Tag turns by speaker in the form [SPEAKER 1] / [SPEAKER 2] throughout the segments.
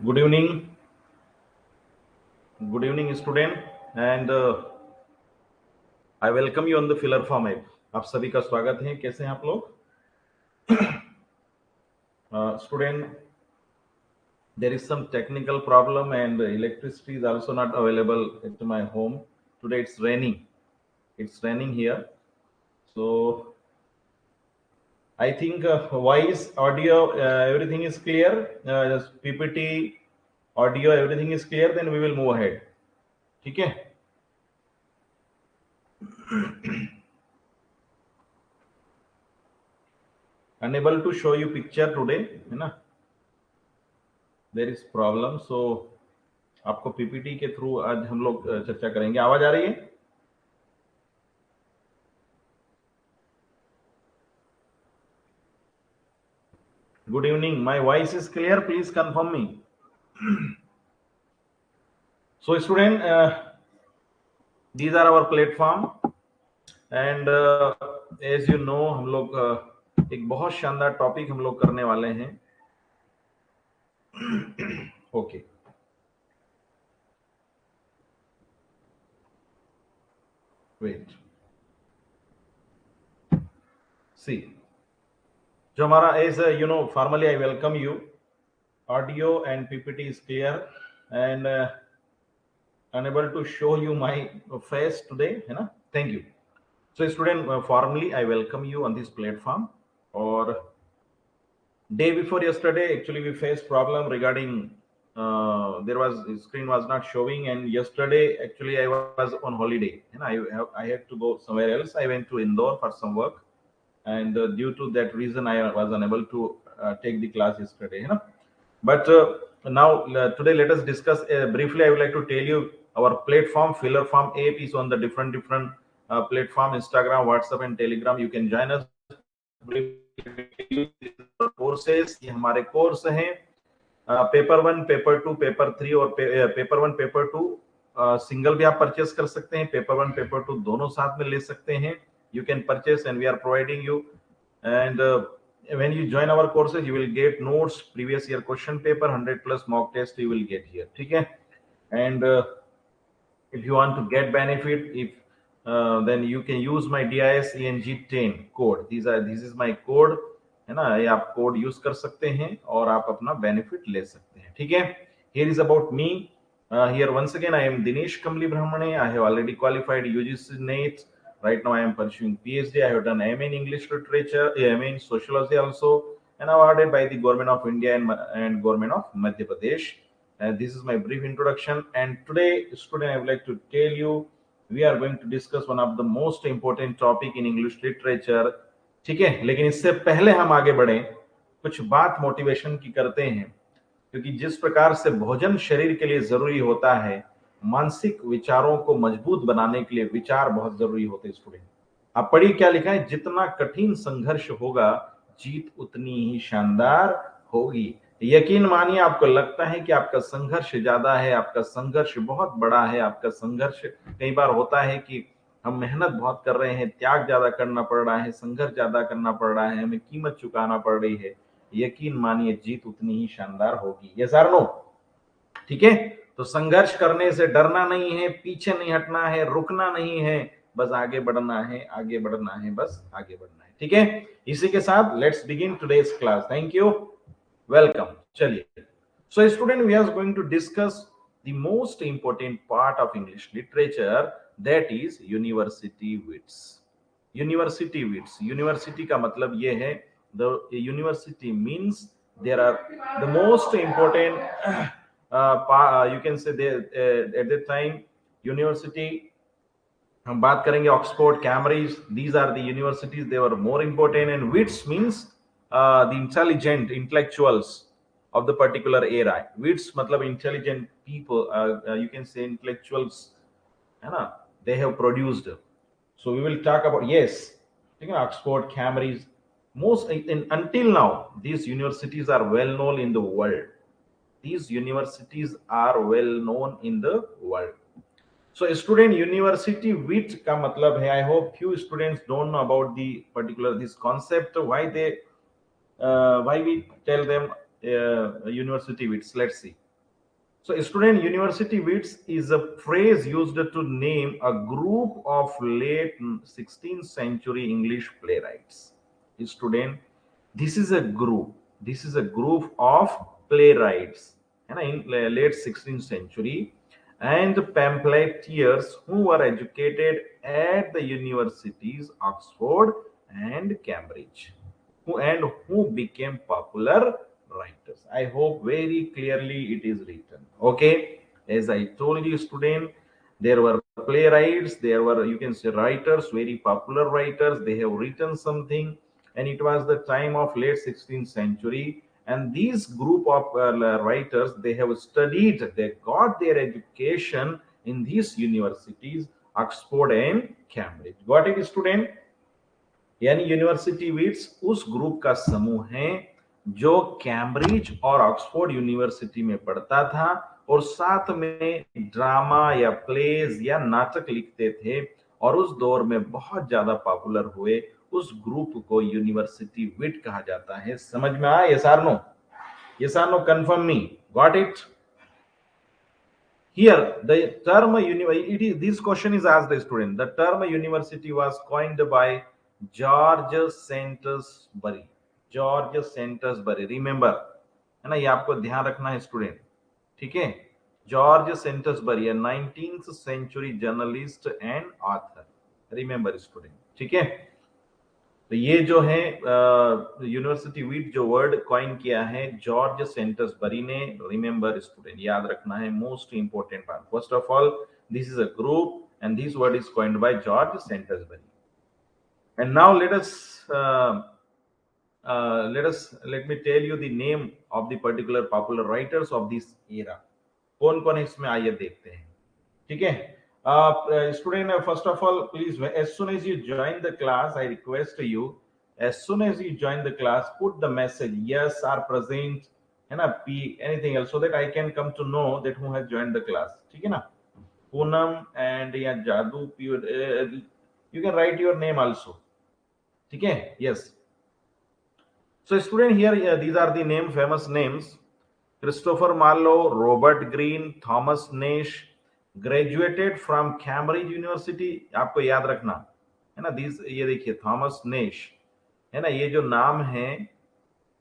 [SPEAKER 1] Good evening. Good evening, student. And I welcome you on the Filler Farm app. आप सभी का स्वागत है. कैसे हैं आप लोग? Student, there is some technical problem and electricity is also not available at my home. Today it's raining. It's raining here. So I think voice, audio, everything is clear. PPT, audio, everything is clear. Then we will move ahead. ठीक है? Unable to show you picture today, है ना? There is problem. So आपको PPT के through आज हम लोग चर्चा करेंगे. आवाज आ रही है? Good evening. My voice is clear. Please confirm me. So student, these are our platform and as you know हम लोग एक बहुत शानदार टॉपिक हम लोग करने वाले हैं. Okay. Wait. See. जो हमारा as you know formally I welcome you. Audio and PPT is clear and unable to show you my face today, है ना? Thank you. So student, formally I welcome you on this platform. Or day before yesterday, actually we faced problem regarding there was screen was not showing, and yesterday actually I was on holiday and I had to go somewhere else. I went to Indore for some work, and due to that reason I was unable to take the class yesterday, you know. But now today let us discuss briefly. I would like to tell you our platform Filler Farm app is on the different platform, Instagram, WhatsApp and Telegram. You can join us. Courses, ये हमारे course हैं. Paper 1, paper 2, paper 3 और paper 1, paper 2 single भी आप purchase कर सकते हैं. Paper 1, paper 2 दोनों साथ में ले सकते हैं. You can purchase and we are providing you. And when you join our courses, you will get notes, previous year question paper, 100 plus mock test you will get here. ठीक है? And if you want to get benefit, if then you can use my DIS ENG10 code. This is my code, है ना? ये आप code use कर सकते हैं और आप अपना बेनिफिट ले सकते हैं. ठीक है? Here is about me. Here once again I am Dinesh Kamli Brahmane. I have already qualified UGC NET. Right now I am pursuing PhD. I have done MA in English Literature, MA in Sociology also, and awarded by the Government of India and Government of Madhya Pradesh. This is my brief introduction, and today student I would like to tell you we are going to discuss one of the most important topic in English literature. ठीक है? लेकिन इससे पहले हम आगे बढ़े, कुछ बात मोटिवेशन की करते हैं, क्योंकि जिस प्रकार से भोजन शरीर के लिए जरूरी होता है, मानसिक विचारों को मजबूत बनाने के लिए विचार बहुत जरूरी होते हैं. स्टूडेंट, आप पढ़िए क्या लिखा है. जितना कठिन संघर्ष होगा, जीत उतनी ही शानदार होगी. यकीन मानिए, आपको लगता है कि आपका संघर्ष ज्यादा है, आपका संघर्ष बहुत बड़ा है, आपका संघर्ष कई बार होता है कि हम मेहनत बहुत कर रहे हैं, त्याग ज्यादा करना पड़ रहा है, संघर्ष ज्यादा करना पड़ रहा है, हमें कीमत चुकाना पड़ रही है. यकीन मानिए, जीत उतनी ही शानदार होगी. यस और नो? ठीक है? तो संघर्ष करने से डरना नहीं है, पीछे नहीं हटना है, रुकना नहीं है, बस आगे बढ़ना है, आगे बढ़ना है, बस आगे बढ़ना है. ठीक है? इसी के साथ let's begin today's class. Thank you, welcome. चलिए. So student, we are going to discuss the most important part of English literature, that is university wits. University wits. University का मतलब ये है, the university means there are the most important you can say at that time university. हम बात करेंगे Oxford, Cambridge. these are the universities, they were more important. And wits means the intelligent intellectuals of the particular era. wits मतलब intelligent people, you can say intellectuals, है ना? they have produced. So we will talk about, yes, ठीक है, Oxford, Cambridge. most until now these universities are well known in the world. These universities are well known in the world. So student, university with का मतलब है, I hope few students don't know about the particular this concept, why they why we tell them university with. Let's see. So, student, university wits is a phrase used to name a group of late 16th century English playwrights. Student, this is a group. This is a group of playwrights in late 16th century and pamphleteers who were educated at the universities Oxford and Cambridge, who became popular writers. I hope very clearly it is written. Okay, as I told you, student, there were playwrights, there were, you can say, writers, very popular writers. They have written something, and it was the time of late 16th century. And these group of writers, they have studied, they got their education in these universities, Oxford and Cambridge. Got it, student? यानी university wits उस group का समूह है जो Cambridge और Oxford university में पढ़ता था और साथ में ड्रामा या प्लेज या नाटक लिखते थे और उस दौर में बहुत ज्यादा पॉपुलर हुए। उस ग्रुप को यूनिवर्सिटी विट कहा जाता है। समझ में आया? यस और नो? यस और no? Confirm me? Got it? Here, the term this question is asked the student. The term university was coined by George Saintsbury. George Saintsbury, remember, है ना? ये आपको ध्यान रखना है स्टूडेंट, ठीक है? George Saintsbury, 19th century journalist and author, remember student, ठीक है? तो ये जो है यूनिवर्सिटी विट जो वर्ड कॉइन किया है जॉर्ज सेंटसबरी ने। रिमेंबर स्टूडेंट, याद रखना है, most important part. First of all, this is a group and this word is coined by George Saintsbury. And now let me tell you the name of the particular popular writers of this era. कौन कौन है इसमें, आइए देखते हैं, ठीक है? Student, first of all, please, as soon as you join the class, I request you, as soon as you join the class, put the message yes or present and a p, anything else, so that I can come to know that who has joined the class. ठीक है ना? Poonam and या जादू, you can write your name also. ठीक है? Yes. So, student, here these are the name, famous names: Christopher Marlowe, Robert Greene, Thomas Nash. Graduated from Cambridge university, आपको याद रखना है ना। दिस, ये देखिए, थॉमस नेश, है ना? ये जो नाम है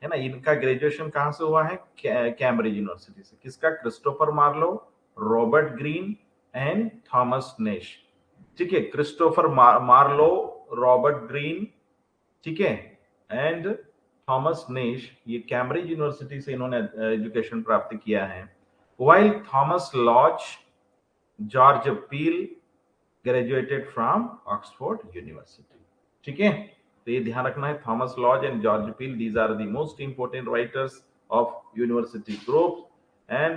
[SPEAKER 1] ना, इनका ग्रेजुएशन कहां से हुआ है? कैम्ब्रिज यूनिवर्सिटी से। किसका? Christopher Marlowe, Robert Greene and Thomas Nashe, ठीक है? क्रिस्टोफर मार्लो, रॉबर्ट ग्रीन, ठीक है, एंड थॉमस नेश, ये कैम्ब्रिज यूनिवर्सिटी से इन्होंने एजुकेशन प्राप्त किया है। While Thomas Lodge, George Peele graduated from Oxford University, ठीक है? तो ये ध्यान रखना है, Thomas Lodge and George Peele, these are the most important writers of university group, and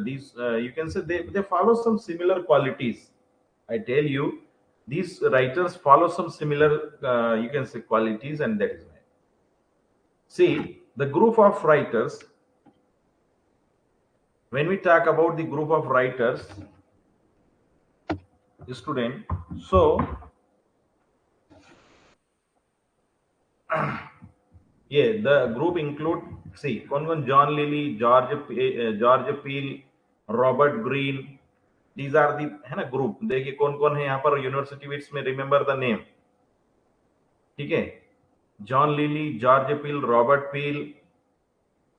[SPEAKER 1] these you can say they follow some similar qualities. I tell you, these writers follow some similar you can say qualities, and that is why. See, the group of writers, when we talk about the group of writers, student, so yeah, the group include, see, कौन-कौन? John Lyly, George Peele, Robert green, these are the, है ना, group. देखिए कौन-कौन है यहाँ पर university wits में, remember the name, ठीक है? John Lyly, George Peele, Robert Peele,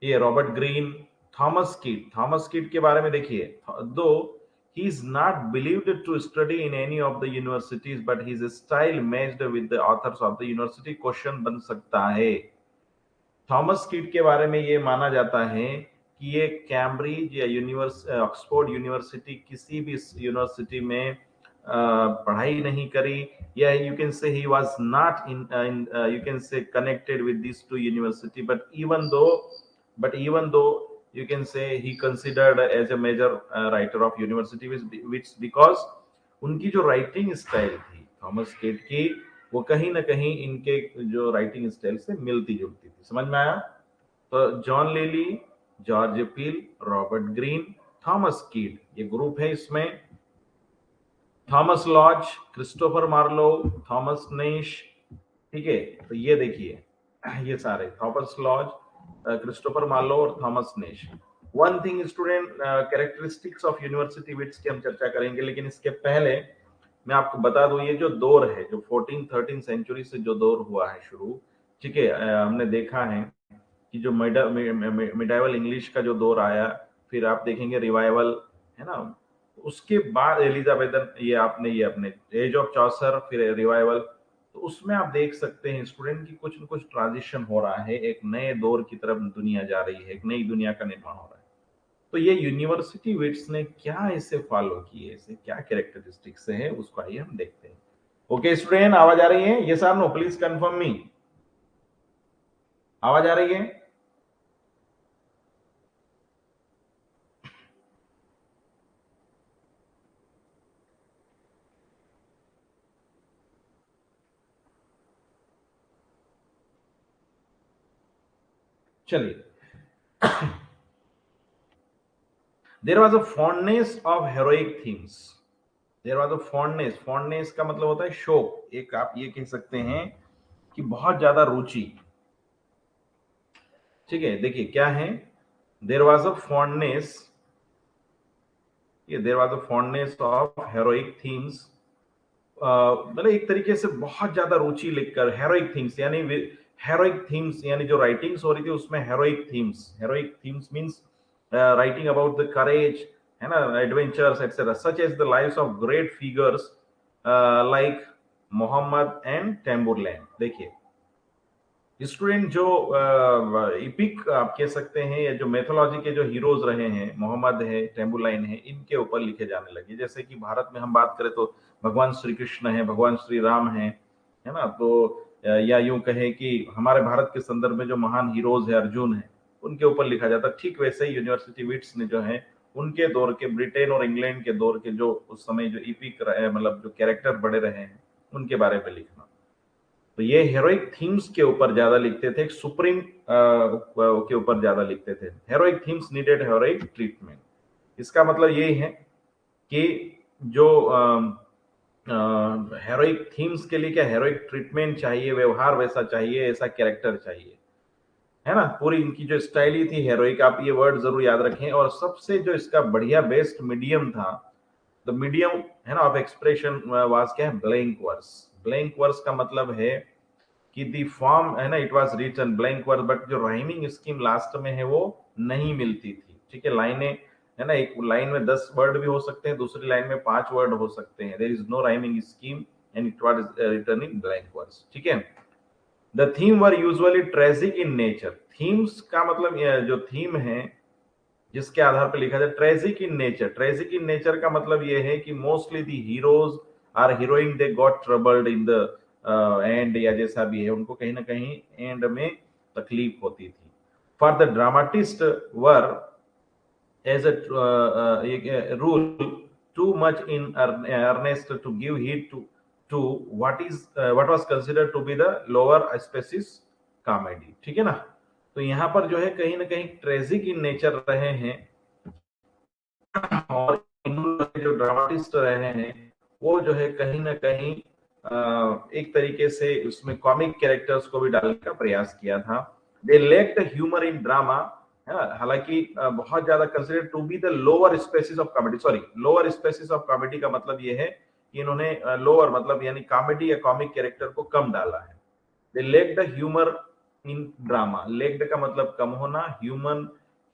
[SPEAKER 1] ये Robert Greene, Thomas Kyd. Thomas Kyd के बारे में देखिए, दो he is not believed to study in any of the universities, but his style matched with the authors of the university. Question बन सकता है। Thomas Kyd के बारे में ये माना जाता है कि ये कैम्ब्रिज या ऑक्सफोर्ड यूनिवर्सिटी, किसी भी यूनिवर्सिटी में पढ़ाई नहीं करी, या you can say he was not in you can say connected with this to university, but even though you can say he considered as a major writer of university, which because उनकी जो writing style थी Thomas kid की, वो कहीं ना कहीं इनके जो राइटिंग स्टाइल से मिलती जुलती थी। समझ में आया? तो John Lyly, George Peele, Robert Greene, Thomas Kyd, ये ग्रुप है। इसमें Thomas Lodge, Christopher Marlowe, Thomas Nashe, ठीक है? तो ये देखिए, ये सारे थॉमस लॉज, क्रिस्टोफर मार्लो और Thomas Nashe. One thing student, characteristics of university wits की हम चर्चा करेंगे, लेकिन इसके पहले मैं आपको बता दूं ये जो दौर है, जो 14-13 सेंचुरी से जो दौर हुआ है शुरू, ठीक है, हमने देखा है कि जो मिडाइवल इंग्लिश का जो दौर आया, फिर आप देखेंगे रिवाइवल, है ना, उसके बाद एलिजाबेथन, ये अपने एज ऑफ चौसर, फिर रिवाइवल, तो उसमें आप देख सकते हैं स्टूडेंट की कुछ न कुछ ट्रांजिशन हो रहा है, एक नए दौर की तरफ दुनिया जा रही है, एक नई दुनिया का निर्माण हो रहा है। तो ये यूनिवर्सिटी विट्स ने क्या इसे फॉलो किए, इसे क्या कैरेक्टरिस्टिक्स है, उसको आइए हम देखते हैं। ओके स्टूडेंट, आवाज आ रही है? ये sir no, please confirm me, आवाज आ रही है? चलिए, there was a fondness of heroic themes, there was a fondness, fondness का मतलब होता है शौक, एक आप ये कह सकते हैं कि बहुत ज्यादा रुचि, ठीक है। देखिए क्या है, देयर वाज अ फॉन्डनेस, ये there was a fondness of heroic themes, मतलब एक तरीके से बहुत ज्यादा रुचि लेकर हेरोइक थीम्स, यानी हेरोइक थीम्स, यानी जो राइटिंग्स हो रही थी उसमें heroic themes means writing about the courage, है ना, adventures etcetera, such as the lives of great figures like Mohammed and Tamburlaine. देखिए स्टूडेंट, जो इपिक आप कह सकते हैं, या जो मैथोलॉजी के जो हीरोज रहे हैं, मोहम्मद है, टेम्बुलाइन है, इनके ऊपर लिखे जाने लगे। जैसे कि भारत में हम बात करें तो भगवान श्री कृष्ण है, भगवान श्री राम है ना, तो या यूं कहें कि हमारे भारत के संदर्भ में जो महान हीरोज है, अर्जुन है, उनके ऊपर लिखा जाता। ठीक वैसे ही यूनिवर्सिटी विट्स ने जो है उनके दौर के, ब्रिटेन और इंग्लैंड के दौर के जो उस समय जो इपिक मतलब जो कैरेक्टर बड़े रहे हैं उनके बारे में लिखना। तो ये हेरोइक थीम्स के ऊपर ज्यादा लिखते थे, सुप्रीम के ऊपर ज्यादा लिखते थे। Heroic themes needed heroic treatment, इसका मतलब यही है कि जो हेरोइक थीम्स के लिए क्या हेरोइक ट्रीटमेंट चाहिए, व्यवहार वैसा चाहिए, ऐसा कैरेक्टर चाहिए, है ना। पूरी इनकी जो स्टाइल ही थी हेरोइक, आप ये वर्ड जरूर याद रखें। और सबसे जो इसका बढ़िया बेस्ट मीडियम था, द मीडियम, है ना, ऑफ एक्सप्रेशन वाज क्या है, ब्लैंक वर्स। ब्लैंक वर्स का मतलब है कि दी फॉर्म, है ना, it was written blank verse, but जो राइमिंग स्कीम लास्ट में है वो नहीं मिलती थी, ठीक है। लाइनें, है ना, एक लाइन में 10 वर्ड भी हो सकते हैं, दूसरी लाइन में 5 वर्ड हो सकते हैं, there is no rhyming scheme and it was written in blank verse, ठीक है। The theme were usually tragic in nature, themes का मतलब जो थीम है जिसके आधार पर लिखा जाए, tragic in nature. Tragic in nature का मतलब यह है कि mostly the heroes or heroine, they got troubled in the end, या जैसा भी है, उनको कहीं ना कहीं एंड में तकलीफ होती थी। For the dramatist were as a rule too much in earnest to give heed to what was considered to be the lower species comedy, ठीक है ना। तो यहाँ पर जो है कहीं ना कहीं ट्रेजिक इन नेचर रहे हैं, और इन्होंने जो ड्रामाटिस्ट रहे हैं वो जो है कहीं ना कहीं एक तरीके से उसमें कॉमिक कैरेक्टर्स को भी डालने का प्रयास किया था। दे लेक्ड ह्यूमर इन ड्रामा, है ना, हालांकि बहुत ज्यादा consider to be the lower species of comedy, sorry, lower species of comedy का मतलब ये है कि इन्होंने लोअर मतलब यानी कॉमेडी या कॉमिक कैरेक्टर को कम डाला है। दे लेक्ड ह्यूमर इन ड्रामा, लेक्ड का मतलब कम होना, ह्यूमन,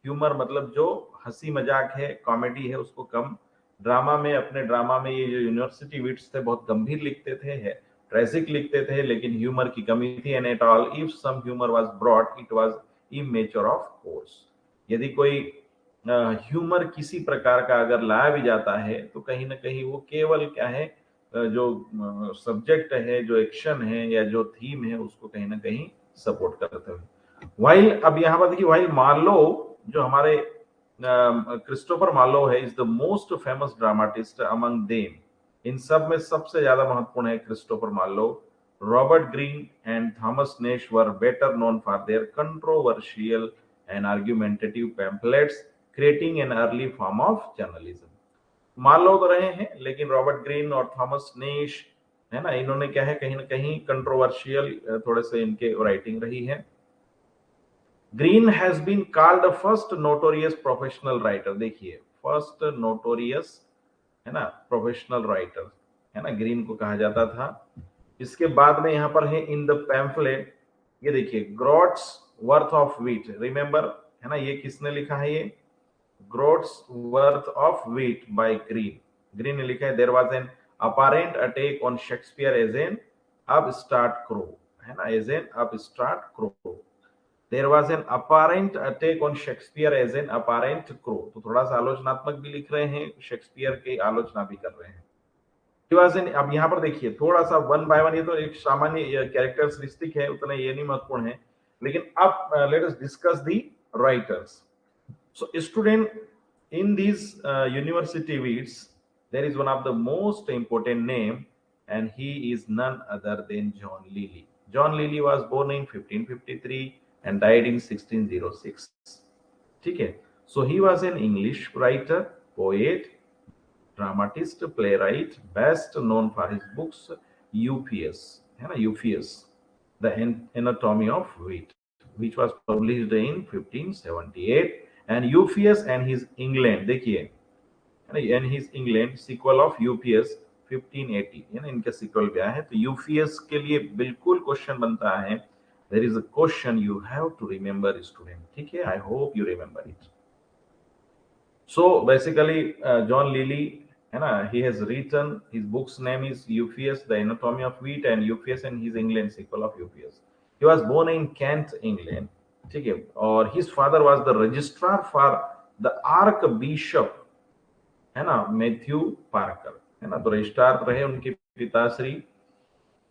[SPEAKER 1] ह्यूमर मतलब जो हंसी मजाक है, कॉमेडी है, उसको कम। ड्रामा में, अपने ड्रामा में ये जो यूनिवर्सिटी विट्स थे बहुत गंभीर लिखते थे, है ट्रेजिक लिखते थे, लेकिन ह्यूमर की कमी थी। And at all if some humour was brought it was immature of course, यदि कोई ह्यूमर किसी प्रकार का अगर लाया भी जाता है तो कहीं ना कहीं वो केवल क्या है, जो सब्जेक्ट है, जो एक्शन है, या जो थीम है, उसको कहीं ना कहीं सपोर्ट करते हैं। वाइल, अब यहां पर देखिए, वाइल मार्लो, जो हमारे क्रिस्टोफर मार्लो है, is the most famous dramatist among them, इन सब में सबसे ज्यादा महत्वपूर्ण है Christopher Marlowe. Robert Greene and Thomas Nashe were better known for their controversial and argumentative pamphlets creating an early form of journalism. Marlowe तो रहे हैं, लेकिन रॉबर्ट ग्रीन और थॉमस नेश, है ना, इन्होंने क्या है, कहीं ना कहीं कंट्रोवर्शियल थोड़े से इनके राइटिंग रही है। Greene has been called the first notorious professional writer, देखिए फर्स्ट नोटोरियस है ना प्रोफेशनल राइटर, है ना, ग्रीन को कहा जाता था। इसके बाद में यहां पर है इन द पैम्फलेट, ये देखिए groats worth of wit, remember है ना, ये किसने लिखा है, ये groats worth of wit by Greene, Greene ने लिखा है। There was an apparent attack on Shakespeare as an upstart crow, है ना, as an upstart crow. There was an apparent attack on Shakespeare as an apparent crow, तो थोड़ा सा आलोचनात्मक भी लिख रहे हैं, शेक्सपियर की आलोचना भी कर रहे हैं। अब यहाँ पर देखिए थोड़ा सा वन बाय वन, ये तो एक सामान्य कैरेक्टरिस्टिक है, उतना ये नहीं महत्वपूर्ण है, लेकिन अब let us discuss the writers. So student, in these university weeds, there is one of the most important name, and he is none other than John Lilly. John Lilly was born in 1553 and died in 1606. ठीक है, so he was an English writer, poet, dramatist, playwright, best known for his books Euphues, है ना, Euphues, the Anatomy of Wit, which was published in 1578, and Euphues and his England, देखिए and his England sequel of Euphues 1580, है ना, इनका sequel भी आया है। तो यूफियस के लिए बिल्कुल क्वेश्चन बनता है, there is a question you have to remember student, ठीक है, I hope you remember it. So basically John Lilly, है ना, he has written, his book's name is Euphues, the Anatomy of Wit, and Euphues and his England, sequel of Euphues. He was born in Kent, England, ठीक है, और his father was the registrar for the Archbishop, है ना, Matthew Parker, है ना, तो registrar रहे उनके पिताश्री।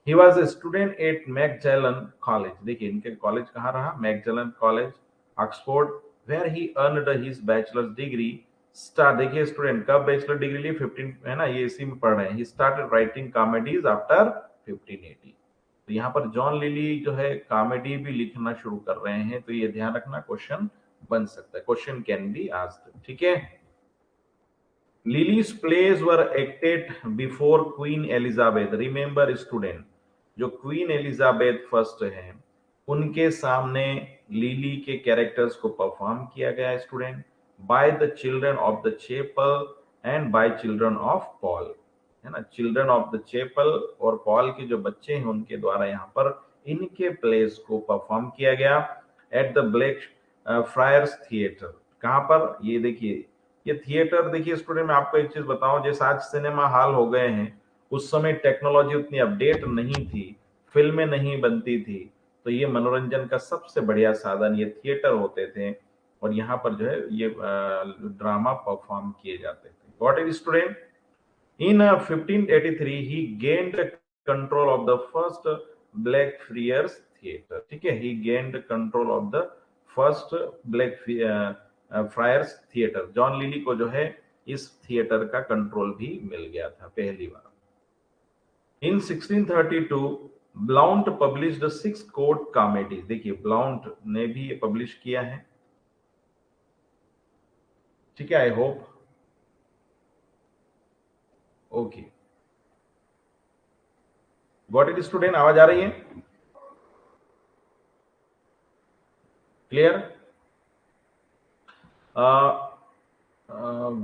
[SPEAKER 1] He was a student at Magdalen college, देखिए इनके कॉलेज कहाँ रहा, Magdalen college, Oxford, where he earned his bachelor's degree. Start, देखिए स्टूडेंट कब बैचलर डिग्री ली, 15, है ना, ये इसी में पढ़ रहे हैं। He started writing comedies after 1580। तो यहाँ पर जॉन लिली जो है कॉमेडी भी लिखना शुरू कर रहे हैं, तो ये ध्यान रखना, क्वेश्चन बन सकता है, क्वेश्चन कैन बी आस्क्ड, ठीक है। Lily's plays were acted before Queen Elizabeth. Remember student, जो क्वीन एलिजाबेथ फर्स्ट है उनके सामने लिली के कैरेक्टर्स को परफॉर्म किया गया student, by the children of the chapel and bye children of Paul, है ना, चिल्ड्रन ऑफ द चेपल और पॉल के जो बच्चे हैं उनके द्वारा यहाँ पर इनके प्लेस को परफॉर्म किया गया at the black fryers theatre. कहाँ पर, ये देखिए ये थिएटर, देखिए स्टूडेंट मैं आपको एक चीज बताऊं, जैसे आज सिनेमा हॉल हो गए हैं, उस समय टेक्नोलॉजी उतनी अपडेट नहीं थी, फिल्में नहीं बनती थी, तो ये मनोरंजन का सबसे बढ़िया साधन ये थिएटर होते थे, और यहाँ पर जो है ये ड्रामा परफॉर्म किए जाते थे। What is student, in 1583 he gained control of the first Blackfriars theatre, ठीक है, he gained control of the first Blackfriars theatre. John Lyly को जो है इस थिएटर का कंट्रोल भी मिल गया था पहली बार। इन 1632 ब्लाउंट पब्लिश्ड 6 कोर्ट कॉमेडीज, देखिए ब्लाउंट ने भी ये पब्लिश किया है, ठीक है, I hope okay. Got it student, आवाज आ रही है, क्लियर?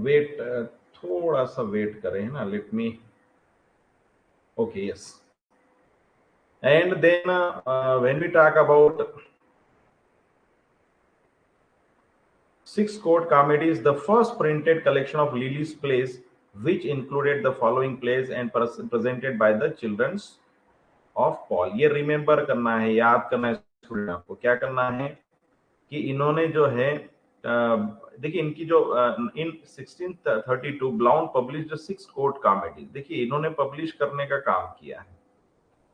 [SPEAKER 1] वेट, थोड़ा सा वेट करें, है ना, let me, okay, yes. And then when we talk about 6 court comedies, the first printed collection of Lily's plays, which included the following plays and presented by the children of Paul। ये remember करना है, याद करना है student, आपको क्या करना है कि इन्होंने जो है देखिए इनकी जो इन 1632 ब्लाउंट पब्लिश्ड 6 कोर्ट कॉमेडीज, देखिए इन्होंने पब्लिश करने का काम किया है।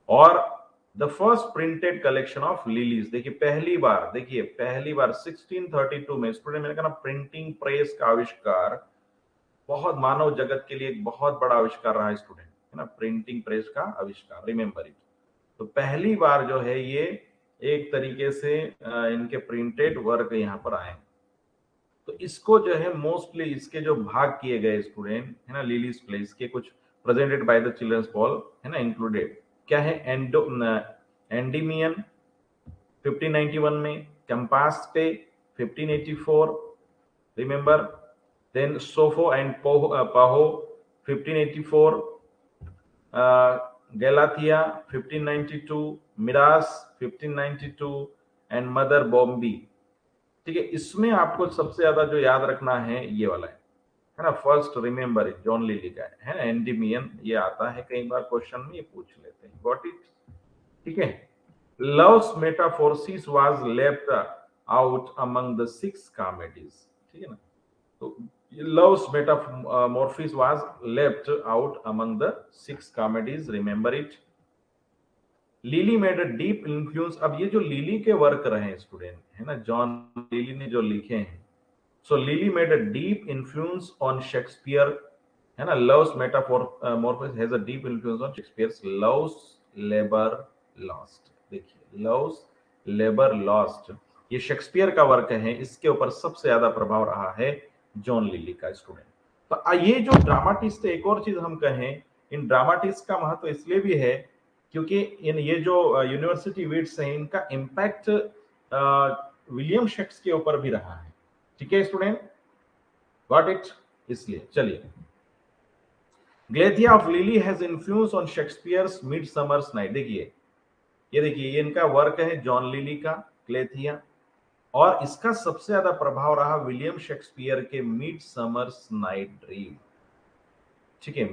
[SPEAKER 1] और the first printed collection of lilies, देखिए पहली बार, देखिए पहली बार 1632 में स्टूडेंट, मैंने कहा ना प्रिंटिंग प्रेस का आविष्कार बहुत मानव जगत के लिए एक बहुत बड़ा आविष्कार रहा है स्टूडेंट, है ना, प्रिंटिंग प्रेस का आविष्कार, रिमेंबर इट। तो पहली बार जो है ये एक तरीके से इनके प्रिंटेड वर्क यहाँ पर आए, तो इसको जो है मोस्टली इसके जो भाग किए गए स्टूडेंट, है ना, लिलीज प्ले, इसके कुछ presented by the children's Paul, है ना, इंक्लूडेड क्या है, एंडीमियन 1591 में, Campaste 1584, remember. Then Sopho and Paho 1584, Galathea 1592, Miras 1592 and mother बॉम्बी। ठीक है, इसमें आपको सबसे ज्यादा जो याद रखना है ये वाला है ना, first remember it, John lily का है ना, एंडीमियन, ये आता है कई बार क्वेश्चन में, ये पूछ लेते हैं, गॉट इट। ठीक है, Love's Metamorphosis was left out among the 6 comedies. ठीक है ना, तो Love's Metamorphosis was left out among the 6 comedies, remember it. Lyly made a deep influence, अब ये जो लिली के वर्क रहे स्टूडेंट है ना, जॉन लिली ने जो लिखे हैं, सो lily made a deep influence on Shakespeare, है ना, loves metamorphosis has a deep influence on Shakespeare's loves labour lost. देखिए, लव्स लेबर लॉस्ट, ये शेक्सपियर का वर्क है, इसके ऊपर सबसे ज्यादा प्रभाव रहा है जॉन लिली का स्टूडेंट। तो ये जो ड्रामाटिस्ट, एक और चीज हम कहें, इन ड्रामाटिस्ट का महत्व इसलिए भी है क्योंकि इन ये जो यूनिवर्सिटी विट्स हैं, इनका इम्पैक्ट विलियम शेक्सपियर के ऊपर भी रहा है। ठीक है स्टूडेंट, गॉट इट। इसलिए चलिए, Gallathea of Lyly has influence on Shakespeare's Midsummer's night. देखिए, ये देखिए, ये इनका वर्क है जॉन लिली का, ग्लेथिया, और इसका सबसे ज्यादा प्रभाव रहा विलियम शेक्सपियर के मिडसमर्स नाइट ड्रीम। ठीक है,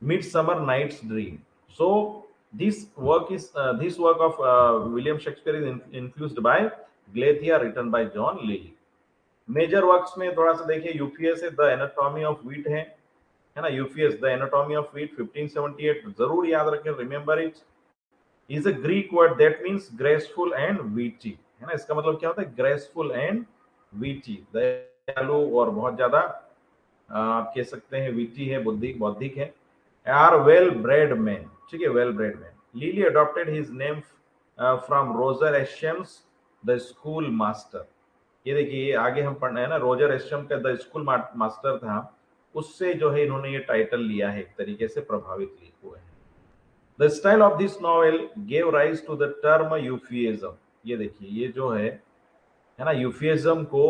[SPEAKER 1] midsummer night's dream. So this work of William Shakespeare is influenced by Galathea, written by John Lilly. Major works में थोड़ा सा देखिए, यूफियस है, द एनाटॉमी ऑफ वीट है ना, यूफियस द एनाटॉमी ऑफ वीट 1578, जरूर याद रखें, remember it. Is a Greek word that means graceful and VT, है ना, इसका मतलब क्या होता है, ग्रेसफुल एंड वीटी, दयालु और बहुत ज्यादा आप कह सकते हैं वीटी है, बौद्धिक है, आर वेल ब्रेड मैन। ठीक है, well bread man. Lyly adopted his name from Roger Ascham's the school master. ये देखिए, ये आगे हम पढ़ना है ना, रोजर एशम का द स्कूल मास्टर था, उससे जो है इन्होंने ये टाइटल लिया है, एक तरीके से प्रभावित हुए हैं। The style of this novel gave rise to the term euphuism. ये देखिए, ये जो है ना, यूफियज्म को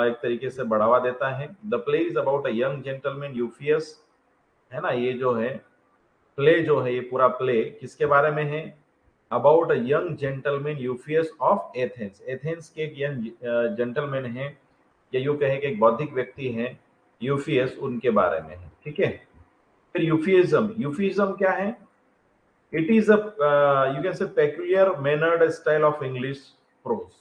[SPEAKER 1] एक तरीके से बढ़ावा देता है। The play is about a young gentleman Euphues, है ना, ये जो है प्ले जो है, ये पूरा प्ले किसके बारे में है, about a young gentleman Euphues of Athens. Athens के एक यंग जेंटलमैन है, या यूं कहे कि एक बौद्धिक व्यक्ति है, यूफियस, उनके बारे में है। ठीक है, फिर यूफियज्म क्या है, it is a you can से peculiar mannered style of English pros.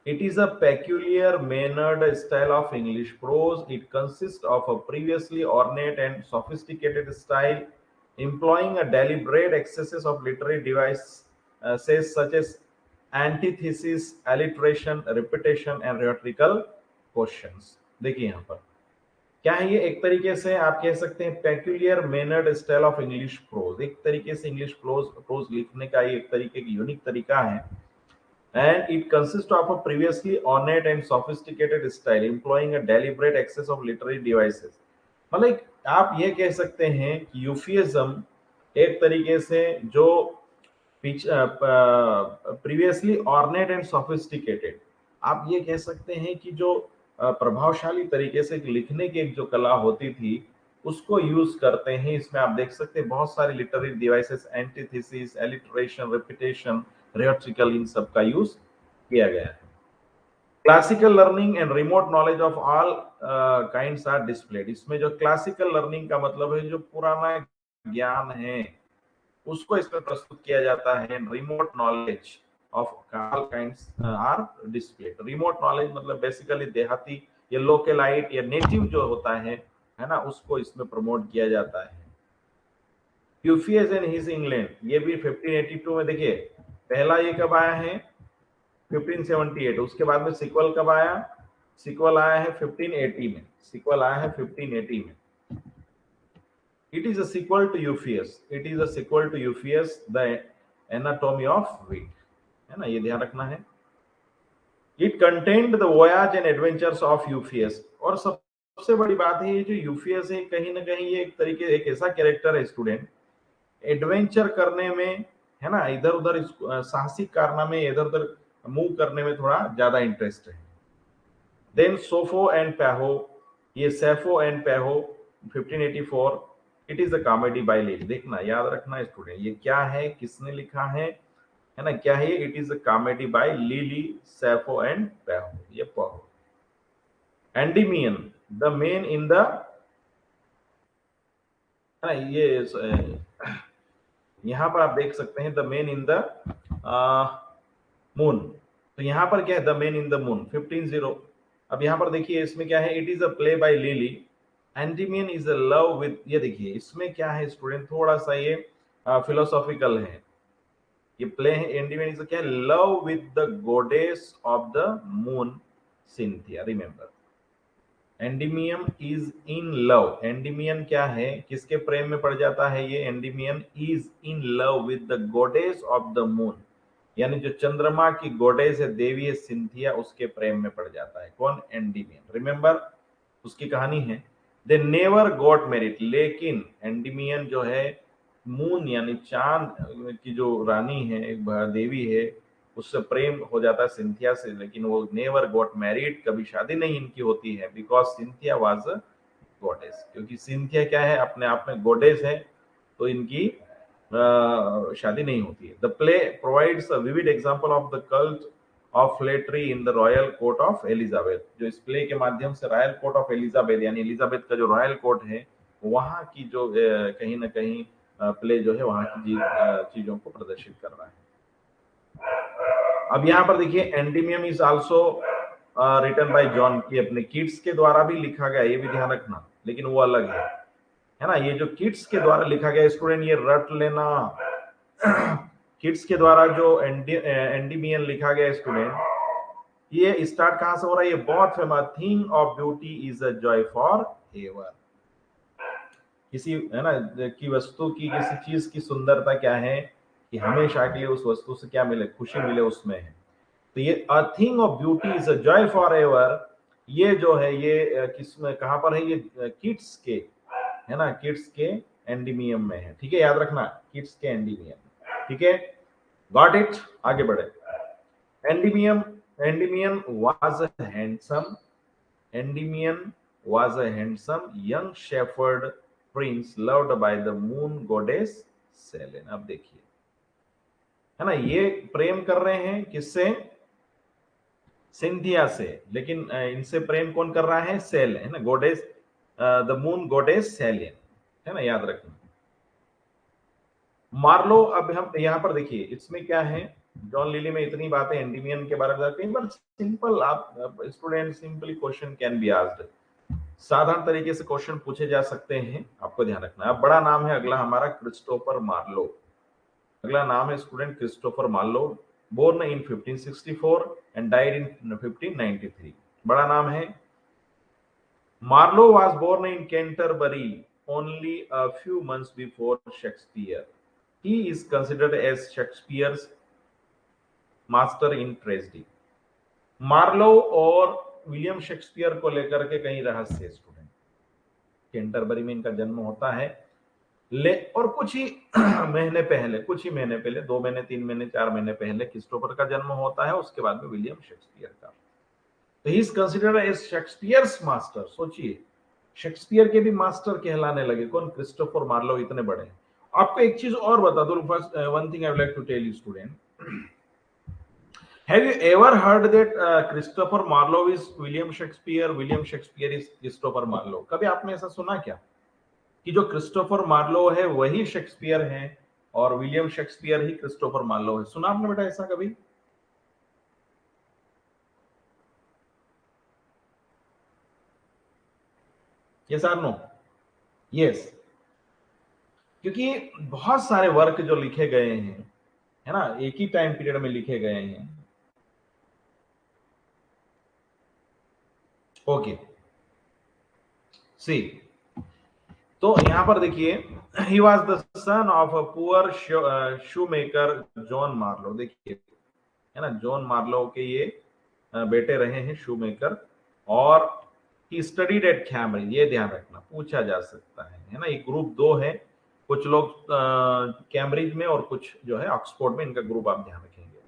[SPEAKER 1] It is a peculiar mannered style of English prose. It consists of a previously ornate and sophisticated style, employing a deliberate excesses of literary devices such as antithesis, alliteration, repetition, and rhetorical questions. देखिए यहाँ पर क्या है, ये एक तरीके से आप कह सकते हैं peculiar mannered style of English pros, एक तरीके से इंग्लिश प्रोज लिखने का ये एक तरीके की यूनिक तरीका है। And it consists of a previously ornate and sophisticated style, employing a deliberate excess of literary devices. मतलब आप ये कह सकते हैं कि यूफियज्म एक तरीके से जो प्रीवियसली ऑर्नेट एंड सोफिस्टिकेटेड, आप ये कह सकते हैं कि जो प्रभावशाली तरीके से लिखने की एक जो कला होती थी, उसको यूज करते हैं। इसमें आप देख सकते हैं बहुत सारे literary devices, antithesis, alliteration, repetition, rhetorical, इन सब का यूज किया गया है। Classical learning and remote knowledge of all kinds are displayed. इसमें जो क्लासिकल लर्निंग का मतलब है, जो पुराना ज्ञान है, उसको इसमें प्रस्तुत किया जाता है। Remote knowledge of all kinds are displayed. Remote knowledge मतलब बेसिकली देहाती या लोकलाइट या नेटिव जो होता है ना, उसको इसमें प्रमोट किया जाता है। यूफियस एंड हिज इंग्लैंड, ये भी 1582 में, देखिए पहला ये कब आया है, 1578, उसके बाद में सीक्वल कब आया, सीक्वल आया है 1580 में, सीक्वल आया है 1580 में। It is a sequel to Euphues, it is a sequel to Euphues the anatomy of wit, है ना, ये ध्यान रखना है। It contained the voyage and adventures of Euphues, और सबसे बड़ी बात है, ये जो यूफियस है, कहीं ना कहीं ये एक तरीके एक ऐसा कैरेक्टर है स्टूडेंट, एडवेंचर करने में है ना, इधर उधर साहसिक कारनामे इधर उधर मूव करने में थोड़ा ज्यादा इंटरेस्ट है। देन सोफो एंड पैहो, ये Sapho and Phao 1584, it is a comedy by Lyly. देखना याद रखना स्टूडेंट, ये क्या है, किसने लिखा है ना, क्या है ये, it is a comedy by Lyly, Sapho and Phao, ये पढ़ो। Endymion, the man in the, है ना, ये यहां पर आप देख सकते हैं the man in the moon, तो यहां पर क्या है, the man in the moon 15-0। अब यहां पर देखिए इसमें क्या है, it is a play by Lyly, Endymion is a love with, ये देखिए इसमें क्या है स्टूडेंट, थोड़ा सा ये फिलोसॉफिकल है, ये प्ले है, एंडीमियन इज क्या, love with the goddess of the moon Cynthia, remember Endymion is in love, Endymion क्या है, किसके प्रेम में पड़ जाता है ये, Endymion is in love with the goddess of the moon, यानी जो चंद्रमा की गोडेस है, देवी है सिंथिया, उसके प्रेम में पड़ जाता है, कौन, एंडीमियन, रिमेंबर उसकी कहानी है। दे नेवर गॉट मैरिड, लेकिन एंडीमियन जो है मून यानी चांद की जो रानी है, एक देवी है, उससे प्रेम हो जाता है सिंथिया से, लेकिन वो नेवर गॉट मैरिड, कभी शादी नहीं इनकी होती है, because Cynthia was a goddess, क्योंकि सिंथिया क्या है, अपने आप में गॉडेस है, तो इनकी शादी नहीं होती है। The play provides a vivid example of the cult of flattery in the royal court of Elizabeth, जो इस प्ले के माध्यम से रॉयल कोर्ट ऑफ एलिजाबेथ यानी एलिजाबेथ का जो रॉयल कोर्ट है, वहां की जो कहीं ना कहीं प्ले जो है वहां की चीजों को प्रदर्शित कर रहा है। अब यहाँ पर देखिए Endymion is also written by John, की अपने किड्स के द्वारा भी लिखा गया, ये भी ध्यान रखना, लेकिन वो अलग है ना, ये जो किड्स के द्वारा लिखा गया स्टूडेंट, ये रट लेना किड्स के द्वारा जो एंडीमियन लिखा गया स्टूडेंट, ये स्टार्ट कहां से हो रहा है, ये बहुत famous, thing of beauty is a joy for ever, किसी है ना की वस्तु की, किसी चीज की सुंदरता क्या है, कि हमेशा के लिए उस वस्तु से क्या मिले, खुशी मिले उसमें है। तो ये a thing of beauty is a joy for ever, ये जो है ये किस में, कहां पर है, ये किड्स के, है ना, किड्स के एंडीमियम में है, ठीक है, याद रखना किड्स के एंडीमियम, ठीक है, गॉट इट, आगे बढ़े। Endymion, Endymion was a handsome, Endymion was a handsome young shepherd prince loved by the moon goddess Selene. अब देखिए, है ना, ये प्रेम कर रहे हैं किससे, सिंथिया से, लेकिन इनसे प्रेम कौन कर रहा है, सेल, है ना, गॉडेस, द मून गॉडेस सेलियन, है ना, याद रखना। मार्लो, अब हम यहाँ पर देखिए इसमें क्या है, जॉन लिली में इतनी बातें एंडीमियन के बारे में, कई बार सिंपल आप student simply question can be asked, साधारण तरीके से क्वेश्चन पूछे जा सकते हैं, आपको ध्यान रखना। अब बड़ा नाम है अगला हमारा, क्रिस्टोफर मार्लो, अगला नाम है student Christopher Marlowe, born in 1564 and died in 1593, बड़ा नाम है। Marlowe was born in Canterbury only a few months before Shakespeare. He is considered as Shakespeare's master in tragedy. Marlowe और विलियम शेक्सपियर को लेकर के कई रहस्य स्टूडेंट, कैंटरबरी में इनका जन्म होता है, और कुछ ही महीने पहले, कुछ ही महीने पहले, 2 महीने 3 महीने 4 महीने पहले क्रिस्टोफर का जन्म होता है, उसके बाद में विलियम शेक्सपियर का। तो he is considered as Shakespeare's master, सोचिए शेक्सपियर के भी मास्टर कहलाने लगे, कौन, क्रिस्टोफर मार्लो, इतने बड़े। आपको एक चीज और बता दूं, first one thing I would like to tell you student, have you ever heard that Christopher Marlowe is William Shakespeare is Christopher Marlowe, कभी आपने ऐसा सुना क्या, कि जो क्रिस्टोफर मार्लो है वही शेक्सपियर है और विलियम शेक्सपियर ही क्रिस्टोफर मार्लो है, सुना आपने बेटा ऐसा कभी? यस और नो? यस, क्योंकि बहुत सारे वर्क जो लिखे गए हैं, है ना, एक ही टाइम पीरियड में लिखे गए हैं। ओके, सी, तो यहां पर देखिए, he was the son of a poor shoe maker John Marlowe, देखिए, है ना, जॉन मार्लो के ये बेटे रहे हैं शू मेकर, और ही स्टडीड एट कैम्ब्रिज, ये ध्यान रखना, पूछा जा सकता है ना, ये ग्रुप 2 है, कुछ लोग कैम्ब्रिज में और कुछ जो है ऑक्सफोर्ड में, इनका ग्रुप आप ध्यान रखेंगे।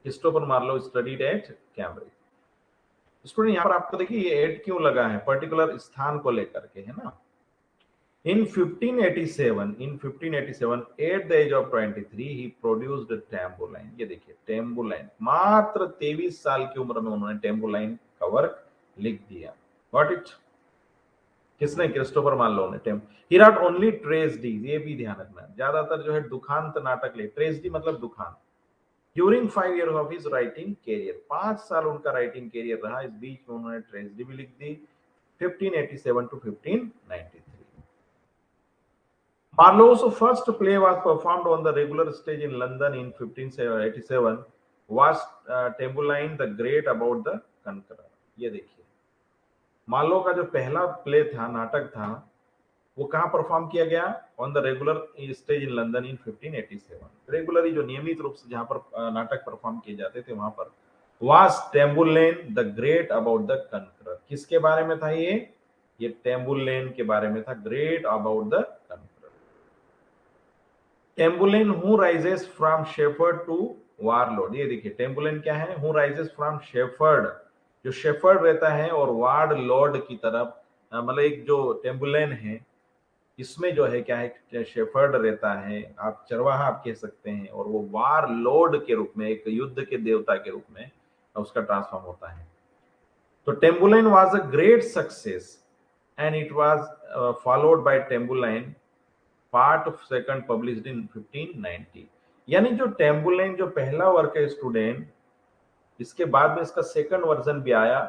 [SPEAKER 1] Christopher Marlowe studied at Cambridge. Student यहाँ पर आपको देखिए ये एट क्यों लगा है, पर्टिकुलर स्थान को लेकर के, है ना। In 1587, at the age of 23, he produced Tamburlaine। ये देखिए Tamburlaine, मात्र 23 साल की उम्र में उन्होंने Tamburlaine का वर्क लिख दिया। Got it? किसने? क्रिस्टोफर मार्लो ने। He wrote only tragedies, ये भी ध्यान रखना, ज्यादातर जो है दुखांत नाटक लिखे। ट्रेजेडी मतलब दुखांत। During 5 years of his writing career, 5 साल उनका राइटिंग कैरियर रहा, इस बीच में उन्होंने ट्रेजेडी भी लिख दी 1587 to 1593। Marlowe's first play was performed on the regular stage in London in 1587, was Tamburlaine the Great about the Conqueror। ये देखिए मार्लो का जो पहला प्ले था, नाटक था, वो कहाँ परफॉर्म किया गया? On the regular stage in London in 1587। Regularly जो नियमित रूप से जहां पर नाटक परफॉर्म किए जाते थे वहां पर was Tamburlaine the Great about the Conqueror। किसके बारे में था ये Tamburlaine के बारे में था, great about the conqueror. Tamburlaine who rises from shepherd to warlord। ये देखिए Tamburlaine क्या है? who rises from shepherd, जो शेफर्ड रहता है, और वार्ड लॉर्ड की तरफ, मतलब एक जो Tamburlaine है इसमें जो है क्या है, शेफर्ड रहता है, आप चरवाहा आप कह सकते हैं, और वो वार लॉर्ड के रूप में, एक युद्ध के देवता के रूप में उसका ट्रांसफॉर्म होता है। तो Tamburlaine was a great success and it was followed by Tamburlaine part of second published in 1590। यानी जो Tamburlaine जो पहला वर्क है स्टूडेंट, इसके बाद में इसका सेकंड वर्जन भी आया,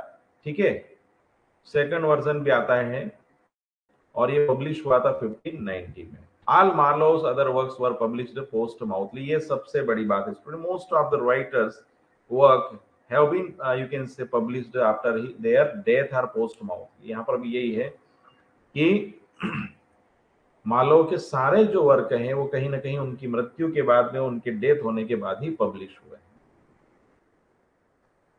[SPEAKER 1] ठीक है, सेकंड वर्जन भी आता है, और ये पब्लिश हुआ था 1590 में। All Marlowe's other works were published posthumously. ये सबसे बड़ी बात है student, most of the writers work have been you can say published after their death are posthumously. यहाँ पर भी यही है कि मार्लो के सारे जो वर्क हैं वो कहीं ना कहीं उनकी मृत्यु के बाद में, उनके डेथ होने के बाद ही पब्लिश हुए।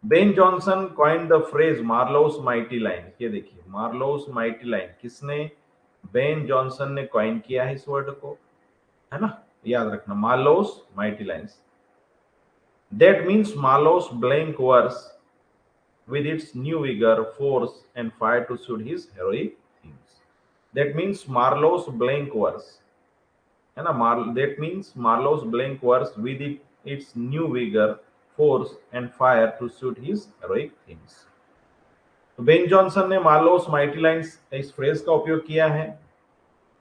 [SPEAKER 1] Ben Jonson coined the phrase Marlowe's mighty line. ये देखिए मार्लोस माइटी लाइन किसने? बेन जॉनसन ने कॉइन किया है इस वर्ड को, है ना, याद रखना, Marlowe's mighty lines. That means Marlowe's blank verse with its new vigor, force and fire to suit his heroic themes। That means Marlowe's blank verse, है ना, that means Marlowe's blank verse with its new vigor, force and fire to suit his heroic themes। तो Ben Jonson ने Marlowe's mighty lines इस phrase का उपयोग किया है,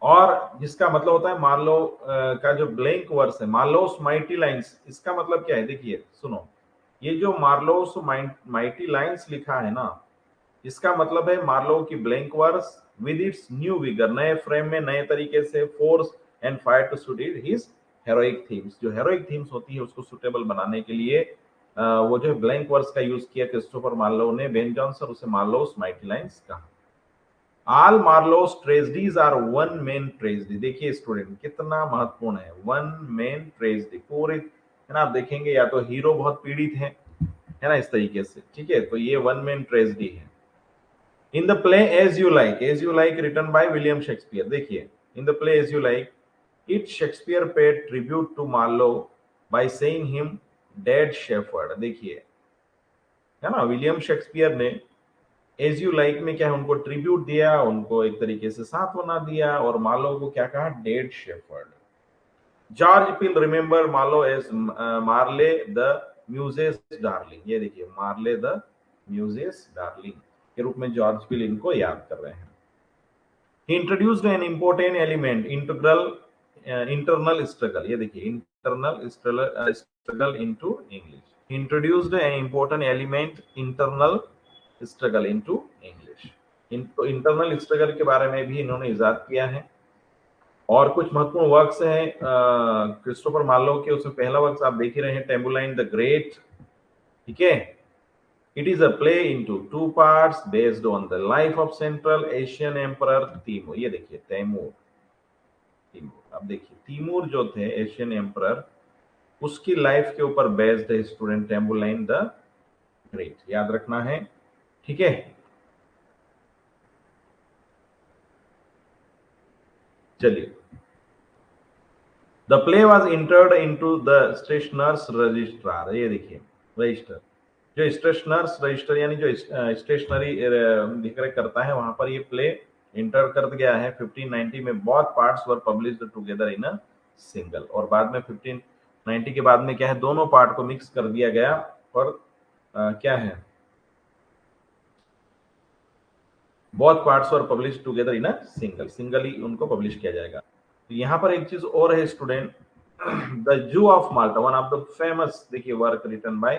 [SPEAKER 1] और जिसका मतलब होता है मार्लो का जो ब्लैंक वर्स है, मार्लोस माइटी लाइन्स, इसका मतलब क्या है? देखिए सुनो, ये जो मार्लोस माइटी लाइन्स लिखा है ना, इसका मतलब है मार्लो की blank verse with its new vigour, नए फ्रेम में, नए तरीके से, force and fire to suit his heroic themes. जो हेरोइक थीम्स होती है उसको सुटेबल बनाने के लिए वो जो ब्लैंक वर्स का यूज किया क्रिस्टोफर मार्लो ने। बेन जॉनसन उसे मार्लोस माइटी लाइन्स कहा। All Marlowe's tragedies are one main tragedy. देखिए स्टूडेंट कितना महत्वपूर्ण है, वन मेन ट्रेजेडी पूरे, है ना, आप देखेंगे या तो हीरो बहुत पीड़ित है ना, इस तरीके से, ठीक है, तो ये वन मेन ट्रेजेडी है। In the play as you like written by William Shakespeare. देखिए in the play as you like it Shakespeare paid tribute to Marlowe by saying him dead shepherd. देखिए, है ना, विलियम शेक्सपियर ने as you like में क्या है, उनको tribute दिया, उनको एक तरीके से सांत्वना दिया, और मार्लो को क्या कहा? Dead shepherd. George Peele remember Marlowe as Marley the Muses' darling. ये देखिए मार्ले द म्यूजेस डार्लिंग के रूप में जॉर्ज पिल इनको याद कर रहे हैं। He introduced an important element, internal struggle। ये देखिए internal struggle into English। He introduced an important element, internal struggle into English। Internal struggle के बारे में भी इन्होंने इजाद किया है। और कुछ महत्वपूर्ण वर्क्स हैं क्रिस्टोफर मार्लो के, उसमें पहला वर्क आप देख ही रहे हैं, Tamburlaine the Great, ठीक है। It is a play into two parts based on the life of Central Asian Emperor Timur। ये देखिए तैमूर, अब देखिए तिमूर जो थे एशियन एम्परर, उसकी लाइफ के ऊपर बेस्ड है स्टूडेंट Tamburlaine द ग्रेट, याद रखना है, ठीक है। चलिए the play was entered into the stationers registrar, ये देखिए रजिस्टर, जो स्टेशनर्स रजिस्टर यानी जो स्टेशनरी करता है वहां पर ये प्ले इंटर कर गया है 1590 में। Both parts were published together in a single, और बाद में 1590 के बाद में क्या है, दोनों पार्ट को मिक्स कर दिया गया और क्या है, both parts were publish together in a single, single ही उनको पब्लिश किया जाएगा। तो यहाँ पर एक चीज और है student, the Jew of Malta, one of the famous देखिए work written by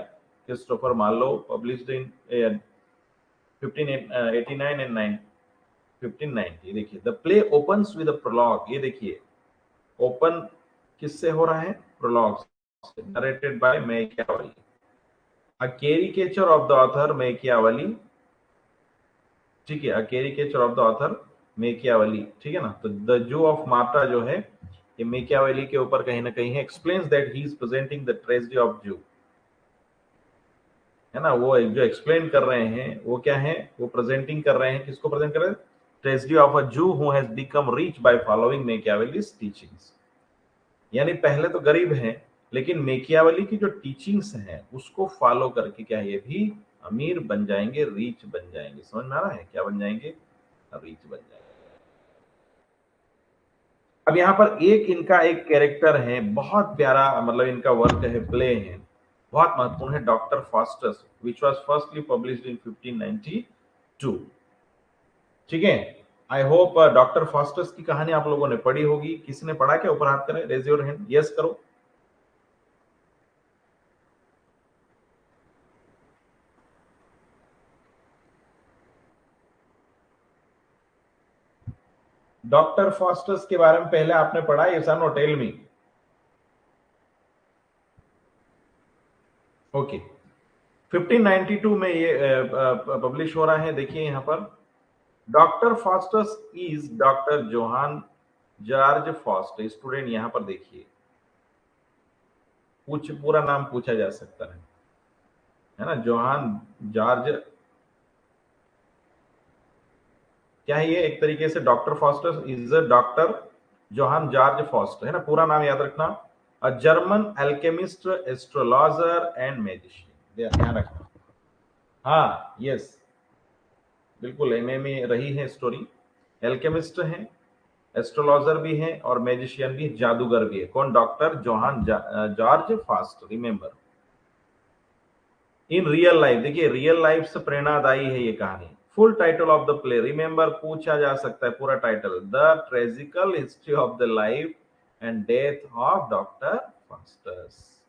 [SPEAKER 1] Christopher Marlowe, published in 1589 and 1590। देखिए the play opens with a prologue, ये देखिए ओपन किससे हो रहा है, prologue, narrated by Machiavelli, a caricature of the author Machiavelli, ठीक है, a caricature of the author Machiavelli, ठीक है ना। तो द जू ऑफ माल्टा जो है ये मैकियावेली के ऊपर कहीं ना कहीं है, explains that he is presenting the tragedy of जू, है ना, वो जो एक्सप्लेन कर रहे हैं वो क्या है, वो प्रेजेंटिंग कर रहे हैं, किसको प्रेजेंट कर रहे हैं, tragedy of a Jew who has become rich by following Machiavelli's teachings. यानी पहले तो गरीब हैं, लेकिन मैकियावेली की जो टीचिंग्स हैं उसको फॉलो करके क्या है, ये भी अमीर बन जाएंगे, रीच बन जाएंगे। समझ में आ रहा है, क्या बन जाएंगे, रीच बन जाएंगे। अब यहाँ पर एक इनका एक कैरेक्टर है, बहुत प्यारा, मतलब इनका वर्क है, प्ले है, बहुत महत्वपूर्ण है, doctor Faustus, which was firstly published in 1592। ठीक है, आई होप डॉक्टर फास्टस की कहानी आप लोगों ने पढ़ी होगी। किसी ने पढ़ा क्या, ऊपर हाथ करें, रेज योर हैंड, यस करो। डॉक्टर फास्टस के बारे में पहले आपने पढ़ा, यस और नो, टेल मी। ओके, 1592 में ये पब्लिश हो रहा है। देखिए यहाँ पर doctor Faustus is doctor Johann George Faust, student यहाँ पर देखिए पूरा नाम पूछा जा सकता है ना, जोहान जॉर्ज, क्या है ये, एक तरीके से doctor Faustus is a doctor Johann George Faust, है ना, पूरा नाम याद रखना, a German alchemist, astrologer and magician, ध्यान रखना। हाँ यस, बिल्कुल एमए में रही है स्टोरी, एल्केमिस्ट है, एस्ट्रोलॉजर भी है और मैजिशियन भी, जादूगर भी है। कौन, doctor Johann George Faust, remember. In real life, देखिए रियल लाइफ से प्रेरणादायी है ये कहानी। Full title of the play, remember पूछा जा सकता है पूरा टाइटल, the tragical history of the life and death of doctor Faustus.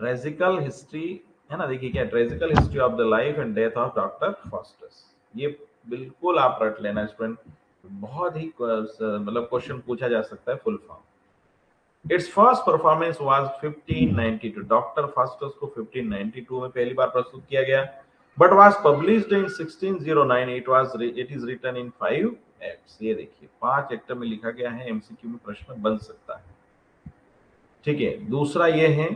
[SPEAKER 1] Tragical history, है ना, देखिए क्या, tragical history of the life and death of doctor Faustus, ये बिल्कुल आप रट लेना स्टूडेंट, बहुत ही मतलब क्वेश्चन पूछा जा सकता है full form. Its first performance was 1592, Doctor Faustus को 1592 में पहली बार प्रस्तुत किया गया, but was published in 1609, it is written in 5 acts. ये देखिए 5 एक्ट में लिखा गया है, एमसीक्यू में प्रश्न बन सकता है। ठीक है, दूसरा ये है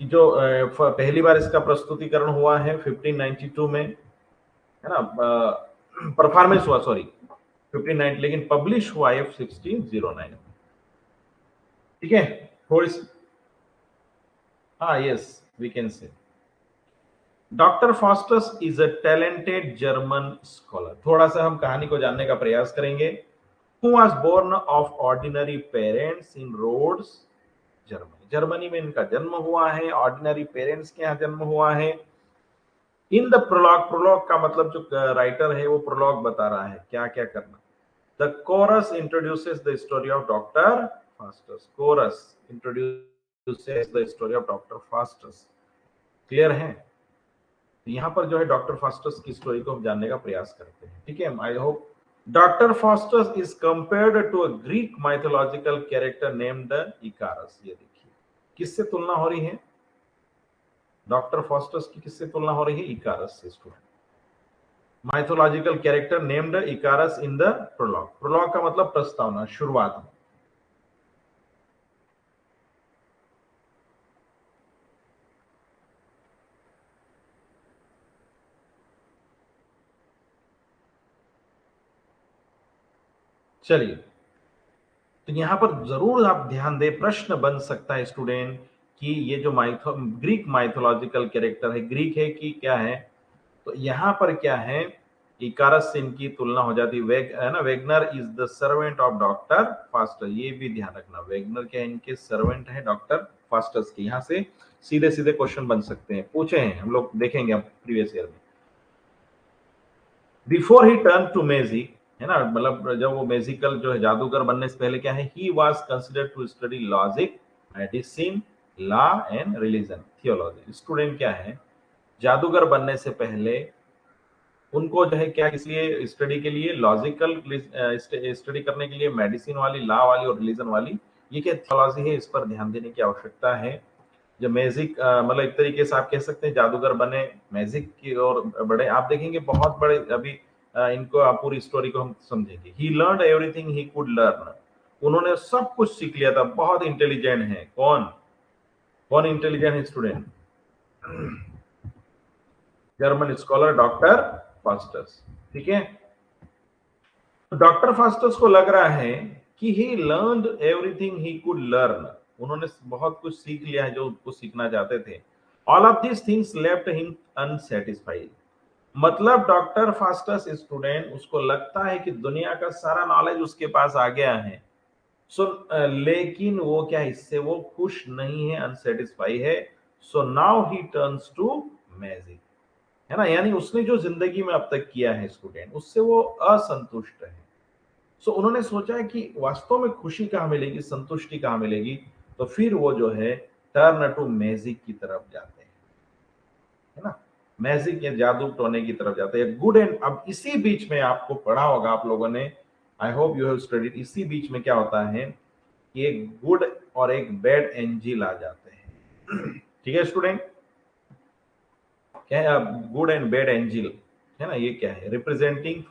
[SPEAKER 1] कि जो पहली बार इसका प्रस्तुतिकरण हुआ है 1592 में, है ना, परफॉर्मेंस हुआ, सॉरी 1590, लेकिन पब्लिश हुआ है 1609। ठीक है, थोड़ी सी, हाँ yes, we can say doctor Faustus is a talented German scholar. थोड़ा सा हम कहानी को जानने का प्रयास करेंगे। Who was born of ordinary parents in Rhodes, Germany, Germany में इनका जन्म हुआ है, ऑर्डिनरी पेरेंट्स के यहाँ जन्म हुआ है। इन द प्रोलॉग, प्रोलॉग का मतलब जो राइटर है वो प्रोलॉग बता रहा है क्या क्या करना। The chorus introduces the story of doctor Faustus, chorus introduces the story of doctor Faustus, clear है। यहाँ पर जो है डॉक्टर फास्टस की स्टोरी को हम जानने का प्रयास करते हैं। ठीक है, I hope. Doctor Faustus is compared to a Greek mythological character named Icarus. ये देखिए किससे तुलना हो रही है, डॉक्टर फास्टस की किससे तुलना हो रही है, इकारस से student. Mythological character named Icarus in the prologue, prologue का मतलब प्रस्तावना, शुरुआत में। चलिए, तो तो यहाँ पर जरूर आप ध्यान दें, प्रश्न बन सकता है स्टूडेंट कि ये जो ग्रीक माइथोलॉजिकल कैरेक्टर है, ग्रीक है कि क्या है, तो यहाँ पर क्या है, इकारस से इनकी तुलना हो जाती है ना, Wagner is the servant of Doctor Faustus, ये भी ध्यान रखना, वेगनर क्या इनके सर्वेंट है डॉक्टर फास्टर्स के। यहाँ से सीधे सीधे क्वेश्चन बन सकते हैं, पूछे हैं हम लोग, देखेंगे अब प्रीवियस ईयर में। Before he turn to magic, है ना, मतलब जब वो मैजिकल जो है जादूगर बनने से पहले क्या है, he was considered to study logic, medicine, law and religion, theology. Student क्या है, जादूगर बनने से पहले उनको जो है क्या, इसलिए स्टडी के लिए, लॉजिकल स्टडी करने के लिए, मेडिसिन वाली, लॉ वाली और रिलीजन वाली, ये क्या थियोलॉजी है, इस पर ध्यान देने की आवश्यकता है। जो मैजिक मतलब एक तरीके से आप कह सकते हैं जादूगर बने, मैजिक की और बड़े, आप देखेंगे बहुत बड़े, अभी इनको आप पूरी स्टोरी को हम समझेंगे। He learn everything he could learn, उन्होंने सब कुछ सीख लिया था, बहुत इंटेलिजेंट है। कौन कौन इंटेलिजेंट है student? German scholar doctor Faustus, ठीक है। डॉक्टर फास्टस को लग रहा है कि he learned everything he could learn, उन्होंने बहुत कुछ सीख लिया है जो उसको सीखना चाहते थे। All of this things left him unsatisfied, मतलब डॉक्टर फास्टस स्टूडेंट, उसको लगता है कि दुनिया का सारा नॉलेज उसके पास आ गया है, सो लेकिन वो क्या, इससे वो खुश नहीं है, अनसेटिस्फाई है। So now he turns to magic, है ना, यानी उसने जो जिंदगी में अब तक किया है स्टूडेंट, उससे वो असंतुष्ट है। सो उन्होंने सोचा है कि वास्तव में खुशी कहाँ मिलेगी, संतुष्टि कहाँ मिलेगी, तो फिर वो जो है टर्न टू मैजिक की तरफ जाते हैं, है ना, मैजिक या जादू टोने की तरफ जाते हैं। गुड एंड, अब इसी बीच में आपको पढ़ा होगा आप लोगों ने, I hope you have studied, इसी बीच में क्या होता है कि एक गुड और एक बैड एंजल आ जाते हैं। ठीक है स्टूडेंट, क्या है गुड एंड बैड एंजल, है ना, ये क्या है, representing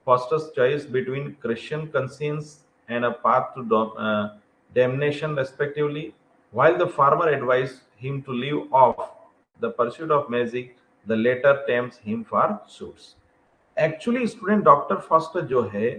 [SPEAKER 1] Foster's choice between Christian conscience and a path to damnation, respectively, while the former advised him to leave off the pursuit of magic, the latter tempts him for suits. Actually student doctor foster जो है,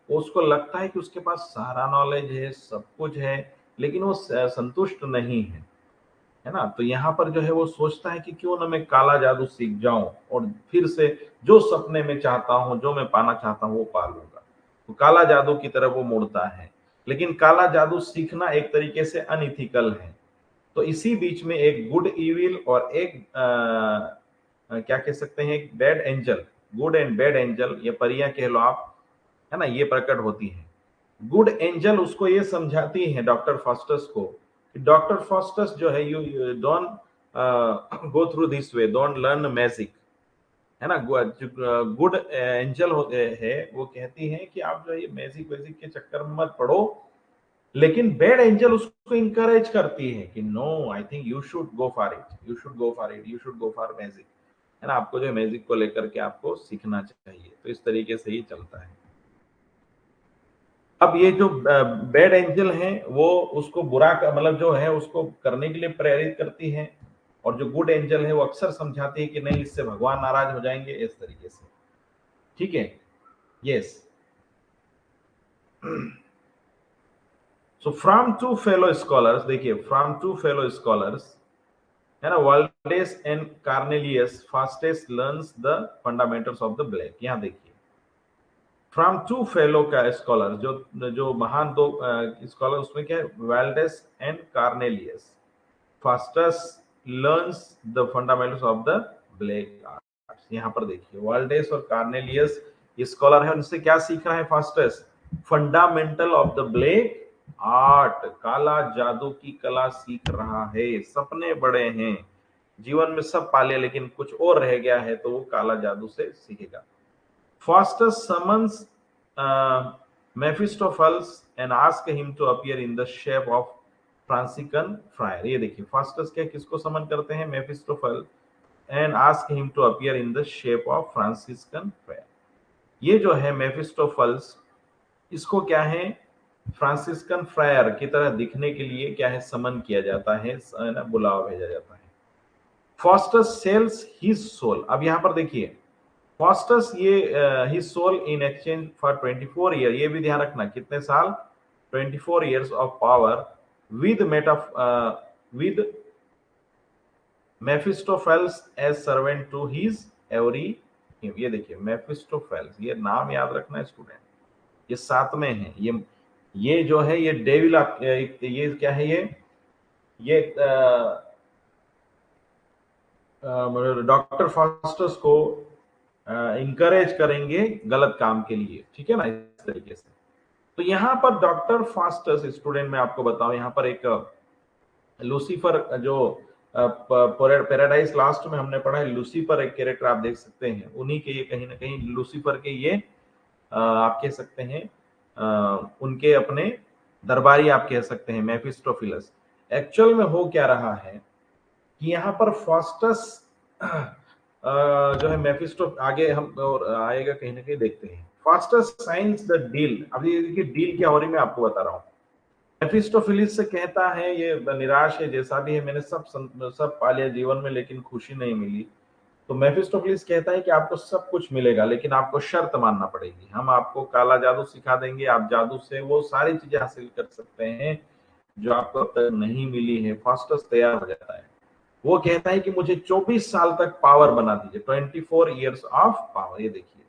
[SPEAKER 1] उसको लगता है कि उसके पास सारा knowledge है, सब कुछ है, लेकिन वो संतुष्ट नहीं है ना। तो यहाँ पर जो है वो सोचता है कि क्यों ना मैं काला जादू सीख जाऊं और फिर से जो सपने में चाहता हूं, जो मैं पाना चाहता हूं वो पा लूंगा। तो काला जादू की तरफ वो मुड़ता है, लेकिन काला जादू सीखना एक तरीके से अनइथिकल है। तो इसी बीच में एक गुड इविल और एक क्या कह सकते हैं, एक bad angel, good and bad angel, ये परियां कह लो आप, है ना, ये प्रकट होती है। गुड एंजल उसको ये समझाती है डॉक्टर फास्टस को, डॉक्टर फास्टस जो है, you don't go through this way, don't learn magic, है ना। गुड एंजल होते हैं, वो कहती हैं कि आप जो ये मैजिक वैजिक के चक्कर में मत पड़ो, लेकिन बैड एंजल उसको इंकरेज करती है कि no, I think you should go for it, you should go for it, you should go for magic, है ना, आपको जो है मैजिक को लेकर के आपको सीखना चाहिए। तो इस तरीके से ही चलता है। अब ये जो बैड एंजल हैं वो उसको बुरा मतलब जो है उसको करने के लिए प्रेरित करती है, और जो गुड एंजल है वो अक्सर समझाती है कि नहीं, इससे भगवान नाराज हो जाएंगे, इस तरीके से, ठीक है। Yes, so from two fellow scholars, देखिए फ्रॉम टू फेलो स्कॉलर्स, है ना, Valdes and Cornelius Faustus learns the fundamentals of the black. यहाँ देखिए फ्रॉम टू फेलो का स्कॉलर, जो जो महान दो स्कॉलर, उसमें क्या है, Valdes and Cornelius Faustus learns the fundamentals of the black arts. यहाँ पर देखिए वाल्डेस और कार्नेलियस स्कॉलर है, उनसे क्या सीख रहा है Faustus, fundamental of the black art, काला जादू की कला सीख रहा है। सपने बड़े हैं, जीवन में सब पाले, लेकिन कुछ और रह गया है, तो वो काला जादू से सीखेगा। Faustus summons Mephistopheles and asks him to appear in the shape of Franciscan friar। ये देखिए फास्टस क्या किसको समन करते हैं, मेफिस्टोफेल, and ask him to appear in the shape of Franciscan friar। ये जो है मेफिस्टोफेल्स, इसको क्या है, फ्रांसिस्कन फ्रायर की तरह दिखने के लिए क्या है, समन किया जाता है ना, बुलावा भेजा जाता है। Faustus sells his soul. अब यहां पर देखिए फास्टस ये his soul in exchange for 24 year, ये भी ध्यान रखना कितने साल, 24 years of power with with Mephistopheles as servant to his every. ये देखिए मेफिस्टोफेल्स, ये नाम याद रखना है स्टूडेंट, ये साथ में है, ये जो है ये डेविल ये क्या है, ये डॉक्टर फास्टस को इंकरेज करेंगे गलत काम के लिए, ठीक है ना, इस तरीके से। तो यहां पर डॉक्टर फास्टस स्टूडेंट मैं आपको बताऊं, यहां पर एक लूसीफर जो पैराडाइज लास्ट में हमने पढ़ा है, लूसीफर एक कैरेक्टर आप देख सकते हैं, उन्हीं के ये कहीं ना कहीं लूसीफर के ये आप कह सकते हैं उनके अपने दरबारी आप कह सकते हैं मेफिस्टोफिलस। एक्चुअल में हो क्या रहा है कि यहाँ पर फास्टस जो है मेफिस्टो, आगे हम और आएगा कहीं ना कहीं, देखते हैं। फास्टस साइंस द डील, अभी देखिए डील क्या हो रही है मैं आपको बता रहा हूँ। मेफिस्टोफिलिस से कहता है ये निराश है, जैसा भी है मैंने सब पा लिया जीवन में लेकिन खुशी नहीं मिली। तो मेफिस्टोफिलिस कहता है कि आपको सब कुछ मिलेगा लेकिन आपको शर्त मानना पड़ेगी, हम आपको काला जादू सिखा देंगे, आप जादू से वो सारी चीजें हासिल कर सकते हैं जो आपको अब तक नहीं मिली है। फास्टस तैयार हो जाता है, वो कहता है कि मुझे 24 साल तक पावर बना दीजिए, 24 ईयर्स ऑफ पावर। ये देखिए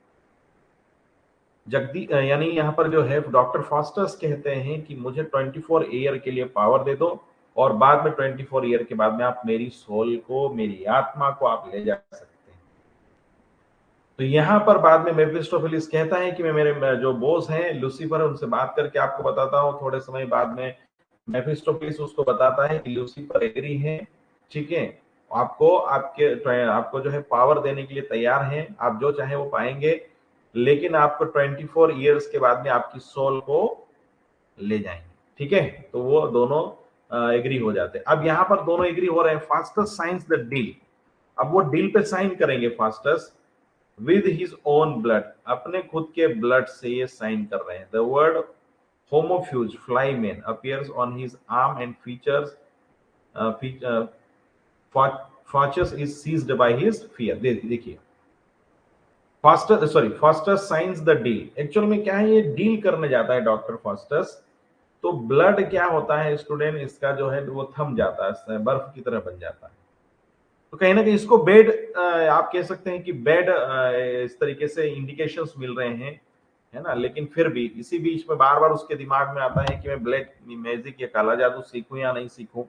[SPEAKER 1] जगदी यानी यहाँ पर जो है डॉक्टर फास्टस कहते हैं कि मुझे 24 ईयर के लिए पावर दे दो और बाद में 24 ईयर के बाद में आप मेरी सोल को, मेरी आत्मा को आप ले जा सकते हैं। तो यहाँ पर बाद में मेफिस्टोफेलिस कहता है कि मैं मेरे जो बॉस हैं लूसीफर उनसे बात करके आपको बताता हूँ। थोड़े समय बाद में मेफिस्टोफेलिस उसको बताता है कि लूसीफर एग्री है, ठीक है, आपको जो है पावर देने के लिए तैयार हैं, आप जो चाहे वो पाएंगे लेकिन आपको 24 ईयर्स के बाद में आपकी सोल को ले जाएंगे, ठीक है। तो वो दोनों एग्री हो जाते हैं। अब यहाँ पर दोनों एग्री हो रहे हैं, फास्टस साइंस द डील। अब वो डील पे साइन करेंगे Faustus with his own blood, अपने खुद के ब्लड से ये साइन कर रहे हैं। The word homo fuge fly man appears on his arm and features Faustus is seized by his fear. देखिए Faustus signs the deal, actual में क्या है, ये डील करने जाता है डॉक्टर फास्टस। तो ब्लड क्या होता है स्टूडेंट, इसका जो है वो थम जाता है, बर्फ की तरह बन जाता है। तो कहीं ना कहीं इसको बेड आप कह सकते हैं कि बेड इस तरीके से इंडिकेशंस मिल रहे हैं, है ना। लेकिन फिर भी इसी बीच में बार बार उसके दिमाग में आता है कि मैं ब्लैक मैजिक या काला जादू सीखूं या नहीं सीखूं।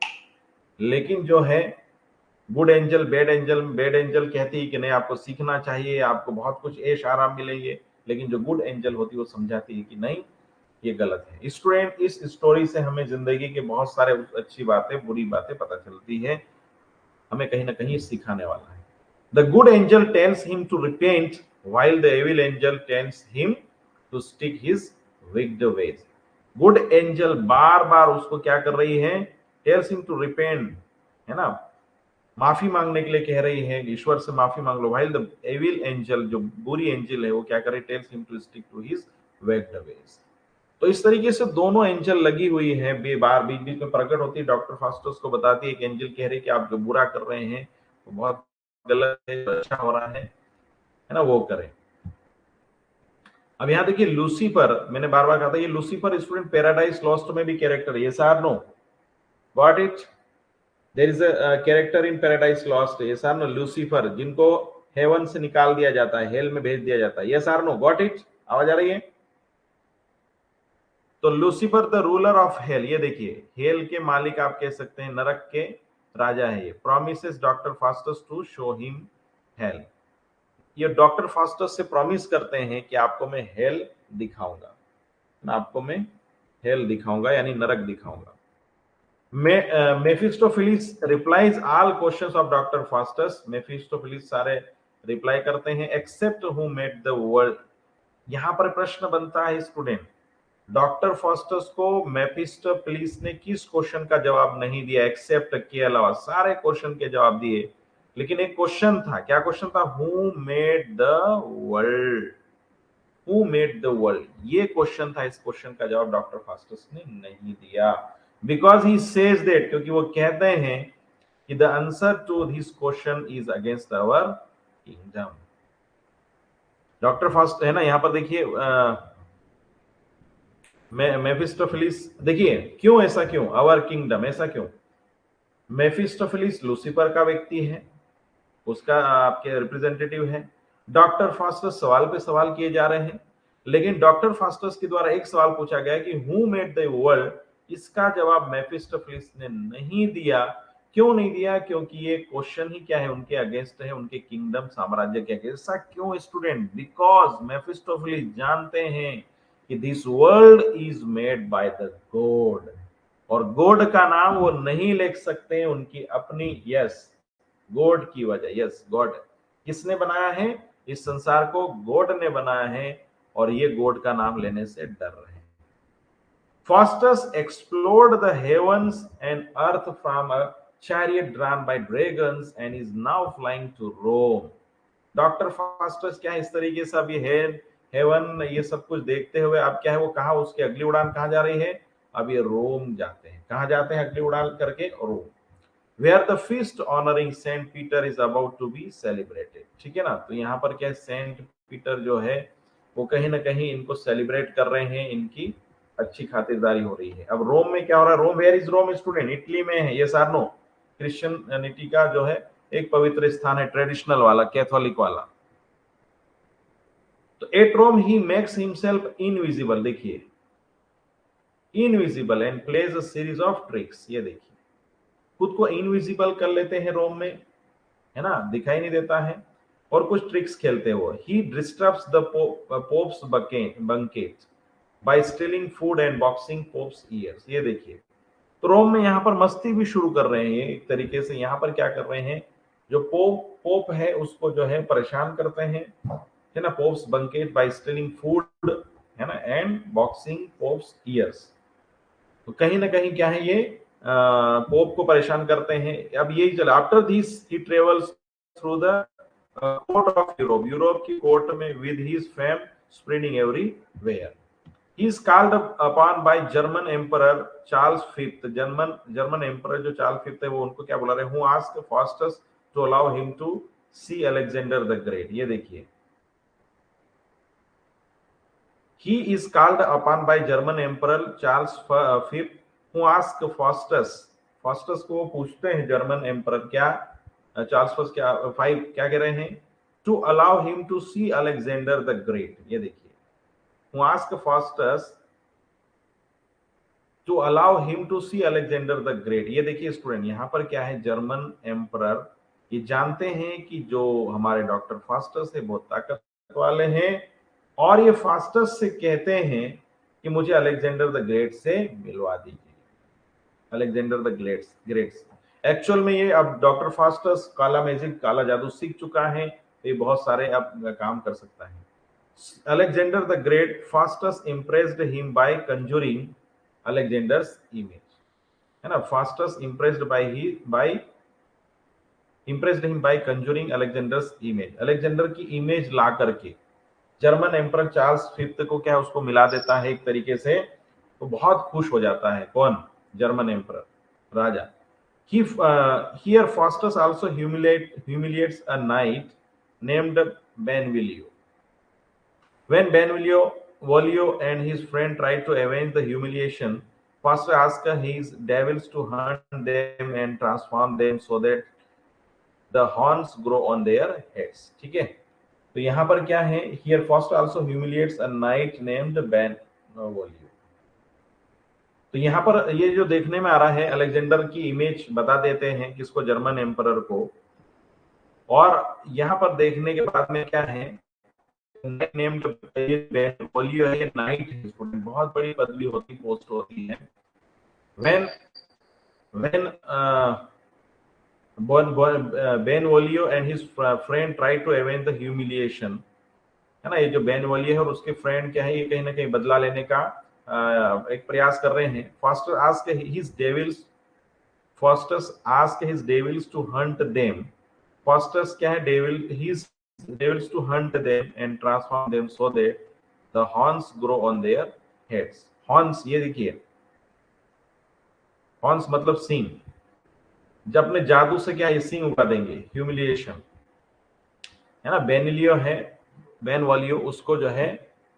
[SPEAKER 1] लेकिन जो है गुड एंजल बेड एंजल कहती है कि नहीं आपको सीखना चाहिए, आपको बहुत कुछ ऐश आराम मिलेंगे। लेकिन जो गुड एंजल होती है वो समझाती है कि नहीं ये गलत है। स्टूडेंट इस स्टोरी से हमें जिंदगी के बहुत सारे अच्छी बातें बुरी बातें पता चलती है, हमें कहीं ना कहीं सिखाने वाला है। The good angel tells him to repent while the evil angel tells him to stick his wicked ways। Good angel बार बार उसको क्या कर रही है, टेल्स हिम टू रिपेंट, है ना, माफी मांगने के लिए कह रही है, ईश्वर से माफी मांग लो। while the evil angel, जो बुरी एंजल है वो क्या करे, tells him to stick to his wicked ways। तो इस तरीके से दोनों एंजल लगी हुई है, बार बीच बीच में प्रकट होती है, डॉक्टर फास्टस को बताती है कि एंजल कह रही है कि आप जो बुरा कर रहे हैं वो बहुत गलत है, जो अच्छा हो रहा है ना, वो करें। अब यहाँ देखिए लूसीफर, मैंने बार बार कहा था ये लूसीफर स्टूडेंट पैराडाइज लॉस्ट में भी कैरेक्टर है, यस और no, got it. There is a character in Paradise Lost, yes और नो, लूसीफर, जिनको हेवन से निकाल दिया जाता है, हेल में भेज दिया जाता है, यस और नो, गॉट इट, आवाज आ रही है। तो Lucifer the ruler of hell, ये देखिए हेल के मालिक आप कह सकते हैं, नरक के राजा है ये। Promises Doctor Faustus to show him hell, ये डॉक्टर फास्टस से प्रॉमिस करते हैं कि आपको मैं हेल दिखाऊंगा, आपको मैं हेल दिखाऊंगा यानी नरक दिखाऊंगा। Mephistopheles replies all questions of doctor Faustus, Mephistopheles सारे रिप्लाई करते हैं except who made the world. यहां पर प्रश्न बनता है स्टूडेंट, डॉक्टर फास्टस को मेफिस्टोफिलिस ने किस क्वेश्चन का जवाब नहीं दिया, एक्सेप्ट के अलावा सारे क्वेश्चन के जवाब दिए, लेकिन एक क्वेश्चन था, क्या क्वेश्चन था, who made the world, who made the world, ये क्वेश्चन था। इस क्वेश्चन का जवाब डॉक्टर फास्टस ने नहीं दिया, बिकॉज ही सेज दैट, क्योंकि वो कहते हैं कि the answer to this question is against our kingdom. Doctor Faustus है ना, यहाँ पर देखिए मेफिस्टोफिलिस, देखिए क्यों ऐसा, क्यों आवर किंगडम, ऐसा क्यों? मेफिस्टोफिलिस लूसीफर का व्यक्ति है, उसका आपके रिप्रेजेंटेटिव है। डॉक्टर फास्टस सवाल पे सवाल किए जा रहे हैं, लेकिन डॉक्टर फास्टस के द्वारा एक सवाल पूछा गया कि हु मेड द वर्ल्ड, इसका जवाब मेफिस्टोफिलिस ने नहीं दिया। क्यों नहीं दिया? क्योंकि ये क्वेश्चन ही क्या है, उनके अगेंस्ट है, उनके किंगडम साम्राज्य के अगेंस्ट। ऐसा क्यों स्टूडेंट? बिकॉज मेफिस्टोफिलिस जानते हैं कि this world is made by the God, और गॉड का नाम वो नहीं लिख सकते, उनकी अपनी, यस, गॉड की वजह, यस गॉड। किसने बनाया है इस संसार को? गॉड ने बनाया है, और ये गॉड का नाम लेने से डर रहे हैं। Faustus explored the heavens and earth from a chariot drawn by dragons and is now flying to Rome. Doctor Faustus क्या है, इस तरीके से अब ये हेवन ये सब कुछ देखते हुए अब क्या है, वो कहा, उसकी अगली उड़ान कहाँ जा रही है? अब ये रोम जाते हैं। कहाँ जाते हैं अगली उड़ान करके? रोम, where the feast honoring Saint Peter is about to be celebrated। ठीक है ना, तो यहाँ पर क्या है, सेंट पीटर जो है वो कहीं ना कहीं इनको सेलिब्रेट कर रहे हैं, इनकी अच्छी खातिरदारी हो रही है। अब रोम में क्या हो रहा है? Rome, where is Rome student? Italy में है, ये सार नो, क्रिश्चियनिटी का जो है एक पवित्र स्थान है, ट्रेडिशनल वाला, कैथोलिक वाला। तो at Rome he makes himself invisible, देखिए invisible and plays a series of tricks. ये देखिए खुद को इनविजिबल कर लेते हैं रोम में, है ना, दिखाई नहीं देता है, और कुछ ट्रिक्स खेलते हो। He disturbs the Pope's banquet by stealing food and boxing Pope's ears. ये देखिए, तो रोम में यहाँ पर मस्ती भी शुरू कर रहे हैं एक तरीके से। यहाँ पर क्या कर रहे हैं, जो पोप है उसको जो है परेशान करते हैं, है ना, pops banquet by stealing food, है ना, एंड बॉक्सिंग पोप्स ईयर्स। तो कहीं ना कहीं क्या है, ये पोप को परेशान करते हैं। अब यही चला, after this he travels through the court of Europe, Europe की कोर्ट में with his fame spreading everywhere. He is called upon by German emperor Charles fifth. German emperor जो चार्ल्स फिफ्थ है, वो उनको क्या बुला रहे हैं? Who asked Faustus to allow him to see Alexander the Great. ये देखिए, he is called upon by German Emperor Charles V who asked Faustus, Faustus को वो पूछते हैं जर्मन एम्परर, क्या चार्ल्स फर्स्ट क्या फाइव क्या कह रहे हैं? To allow him to see Alexander the Great. ये देखिए, who asked Faustus to allow him to see Alexander the Great। ये देखिए स्टूडेंट, यहाँ पर क्या है, जर्मन एम्परर ये जानते हैं कि जो हमारे डॉक्टर फास्टस है बहुत ताकत वाले हैं, और ये फास्टस से कहते हैं कि मुझे अलेक्जेंडर द ग्रेट से मिलवा दीजिए, अलेक्जेंडर द ग्रेट्स। एक्चुअल में ये अब डॉक्टर फास्टस काला मैजिक, काला जादू सीख चुका है, ये बहुत सारे अब काम कर सकता है। Alexander the great, Faustus impressed him by Conjuring Alexander's image, है ना, Faustus impressed him by Conjuring Alexander's image. Alexander की इमेज ला करके जर्मन एम्परर चार्ल्स फिफ्थ को क्या, उसको मिला देता है एक तरीके से, तो बहुत खुश हो जाता है। कौन? German emperor, Raja. Here Faustus also humiliates a knight named Benvolio. When Benvolio and his friend tried to avenge the humiliation, Faustus asked his devils to hunt them and transform them so that the horns grow on their heads। ठीक है, तो यहाँ पर क्या है, here Faustus also humiliates a knight named Benvolio। तो यहाँ पर ये जो देखने में आ रहा है, अलेक्जेंडर की इमेज बता देते हैं किसको? जर्मन एम्परर को। और यहाँ पर देखने के बाद में क्या है, नेम्ड बेनवोलियो है, नाइट है, बहुत बड़ी पदवी होती, पोस्ट होती है। when Benvolio and his friend tried to avenge the humiliation, है ना, ये जो बेनवोलियो है और उसके फ्रेंड क्या है, ये कहीं ना कहीं बदला लेने का एक प्रयास कर रहे हैं। Faustus asked his devils to hunt them। Faustus क्या है, his devils to hunt them and transform them so that the horns grow on their heads। horns, ये देखिए, horns मतलब सींग, जब अपने जादू से क्या है, सींग उगा देंगे, ह्यूमिलिएशन, है ना। बेनिलियो है, बेनवॉलियो, उसको जो है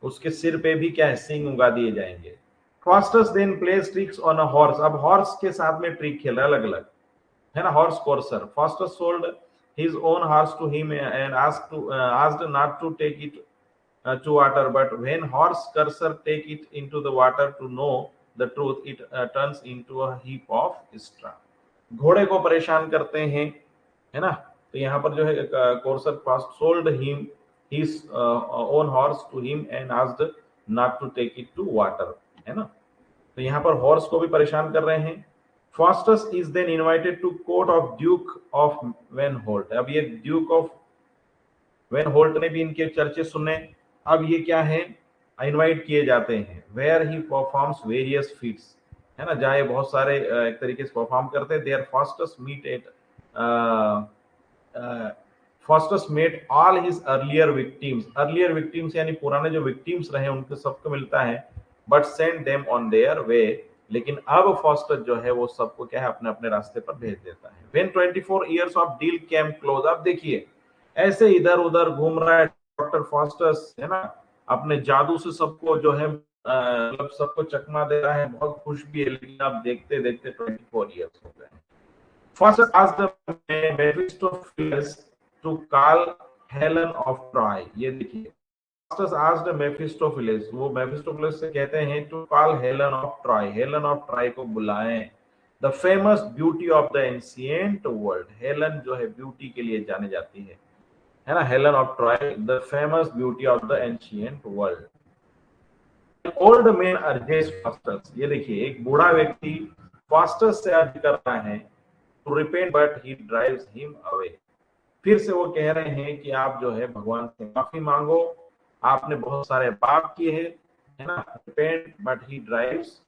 [SPEAKER 1] उसके सिर पे भी क्या है, सींग उगा दिए जाएंगे। Faustus then plays tricks on a horse, अब हॉर्स के साथ में ट्रिक खेल अलग अलग, है ना, horse courser. Faustus sold his own horse to him and asked not to take it to water, but when horse cursor take it into the water to know the truth, it turns into a heap of straw. घोड़े को परेशान करते हैं, है ना। तो यहाँ पर जो है courser fast sold him his own horse to him and asked not to take it to water, है ना। तो यहाँ पर हॉर्स को भी परेशान कर रहे हैं। Faustus is then invited to court of Duke of वेन होल्ट, अब ये ड्यूक ऑफ वेन होल्ट ने भी इनके चर्चे सुने। अब ये क्या है, इनवाइट किए जाते हैं, where he performs various feats, है ना, जहाँ ये बहुत सारे एक तरीके से परफॉर्म करते हैं। There Faustus meet at Faustus met all his earlier victims यानी पुराने जो विक्टिम्स रहे उनके सबको मिलता है, but send them on their way, लेकिन अब फास्टस जो है वो सबको क्या है अपने अपने रास्ते पर भेज देता है। When 24 years of deal came close, अब देखिए ऐसे इधर उधर घूम रहा है डॉक्टर फास्टस, है ना, अपने जादू से सबको जो है मतलब सबको चकमा दे रहा है, बहुत खुश भी है, लेकिन आप देखते देखते 24 इयर्स हो गए। Faustus asked the Mephistopheles to call Helen of Troy, ये देखिए Faustus asked Mephistopheles, वो Mephistopheles से कहते हैं to call Helen of Troy, Helen of Troy को बुलाएं। The famous beauty of the ancient world, Helen जो है ब्यूटी के लिए जाने जाती है ना, Helen of Troy, the famous beauty of the ancient world. Old man urges Faustus, ये देखिए एक बूढ़ा व्यक्ति फास्टस से अर्ज कर रहा है to repent but he drives him away, फिर से वो कह रहे हैं कि आप जो है भगवान से माफी मांगो, आपने बहुत सारे पाप किए हैं, है ना, repent but he drives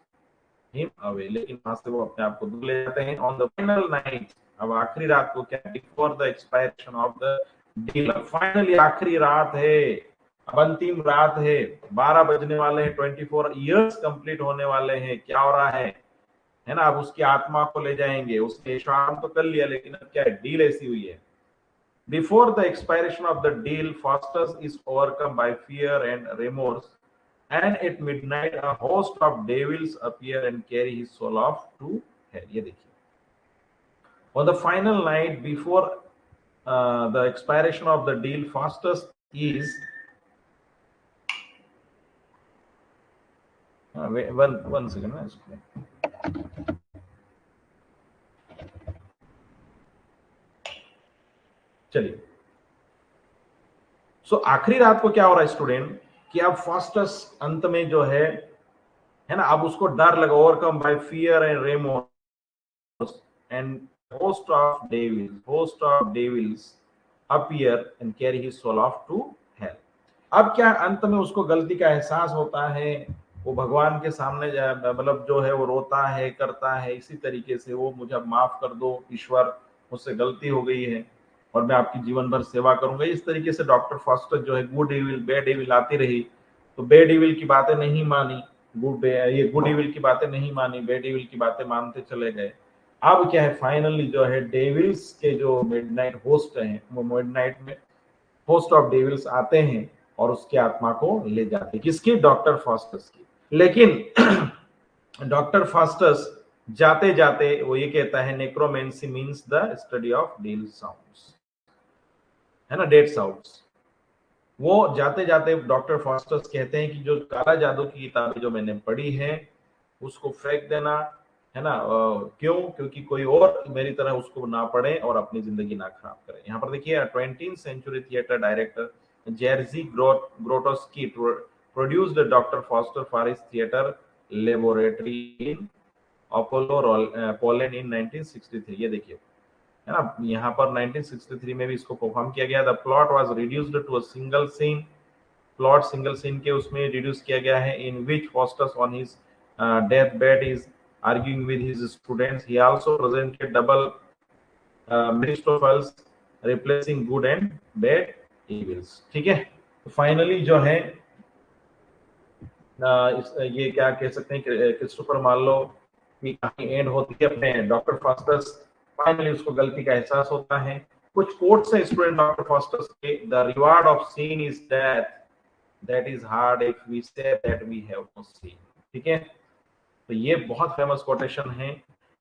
[SPEAKER 1] him away, लेकिन वहां से वो अपने आप को दूर ले जाते हैं। ऑन द फाइनल नाइट, अब आखिरी रात को क्या, before the expiration of the deal, finally आखिरी रात है, अब अंतिम रात है, 12 बजने वाले हैं, 24 इयर्स कंप्लीट होने वाले हैं, क्या हो रहा है ना, अब उसकी आत्मा को ले जाएंगे, उसने शाम तो कर लिया, लेकिन अब क्या है, डील ऐसी हुई है। Before the expiration of the deal, Faustus is overcome bye fear and remorse, and at midnight a host of devils appear and carry his soul off to hell, ये देखिए। On the final night before the expiration of the deal, Faustus is one second ना इसको, चलिए। सो आखिरी रात को क्या हो रहा है स्टूडेंट, कि अब फास्टस अंत में जो है ना, अब उसको डर लगा, overcome bye fear and remorse and host of devils appear and carry his soul off to hell। अब क्या अंत में उसको गलती का एहसास होता है, वो भगवान के सामने मतलब जो है वो रोता है, करता है इसी तरीके से, वो मुझे अब माफ कर दो ईश्वर, मुझसे गलती हो गई है और मैं आपकी जीवन भर सेवा करूंगा। इस तरीके से डॉक्टर फास्टस जो है गुड इविल बैड इविल आती रही, तो बैड इविल की बातें नहीं मानी, ये गुड इविल की बातें नहीं मानी, बैड इविल की बातें मानते चले गए। अब क्या है, फाइनली जो है डेविल्स के जो मिडनाइट होस्ट हैं, वो मिडनाइट में होस्ट ऑफ डेविल्स आते हैं और उसकी आत्मा को ले जाते हैं, किसकी, डॉक्टर फास्टस की। लेकिन डॉक्टर फास्टस जाते जाते वो ये कहता है, necromancy means the study of dead souls, है ना, डेड साउंड्स। वो जाते जाते डॉक्टर फास्टस कहते हैं कि जो काला जादू की किताबें जो मैंने पढ़ी है उसको फेंक देना, है ना, क्यों, क्योंकि कोई और मेरी तरह उसको ना पढ़े और अपनी जिंदगी ना खराब करे। यहाँ पर देखिए 20th century theatre director Jerzy Grotowski produced doctor Faustus for his theatre laboratory in Opole Poland in 1963, ये देखिए, है ना, यहाँ पर 1963 में भी इसको परफॉर्म किया गया। The plot was reduced to a single scene, plot single scene के उसमें रिड्यूस किया गया है, in which Faustus on his death bed is arguing with his students. He also presented double Mephistopheles replacing good and bad evils, ठीक है। तो finally जो है ये क्या कह सकते हैं, क्रिस्टोफर मार्लो की कहानी एंड होती है अपने डॉक्टर फास्टस, फाइनली उसको गलती का एहसास होता है कुछ कोट्स है स्टूडेंट डॉक्टर फॉस्टर्स के, the reward of sin is death, that is hard if we say that we have no sin. ठीक है, तो ये बहुत फेमस कोटेशन है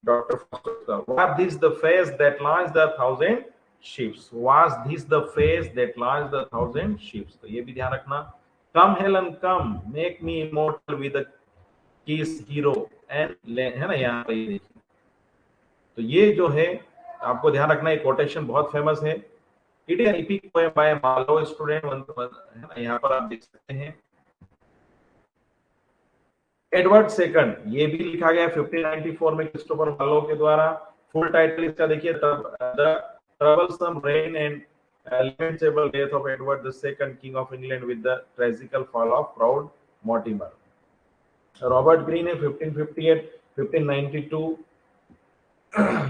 [SPEAKER 1] डॉक्टर फॉस्टर का। Was this the face that launched the 1,000 ships? Was this the face that launched the 1,000 ships? तो ये भी ध्यान रखना। Come Helen come, make me immortal with a kiss hero and है ना, यहाँ पे ये देखिए। तो ये जो है आपको ध्यान रखना, ये कोटेशन बहुत फेमस है। It is epic poem by Marlowe student, है ना, यहाँ पर आप देख सकते हैं। एडवर्ड सेकंड, ये भी लिखा गया 1594 में क्रिस्टोफर मार्लो के द्वारा। फुल टाइटल इसका देखिए, the troublesome rain and lamentable death of Edward II, King of England, with the tragical fall of proud Mortimer. Robert Greene है 1558 1592,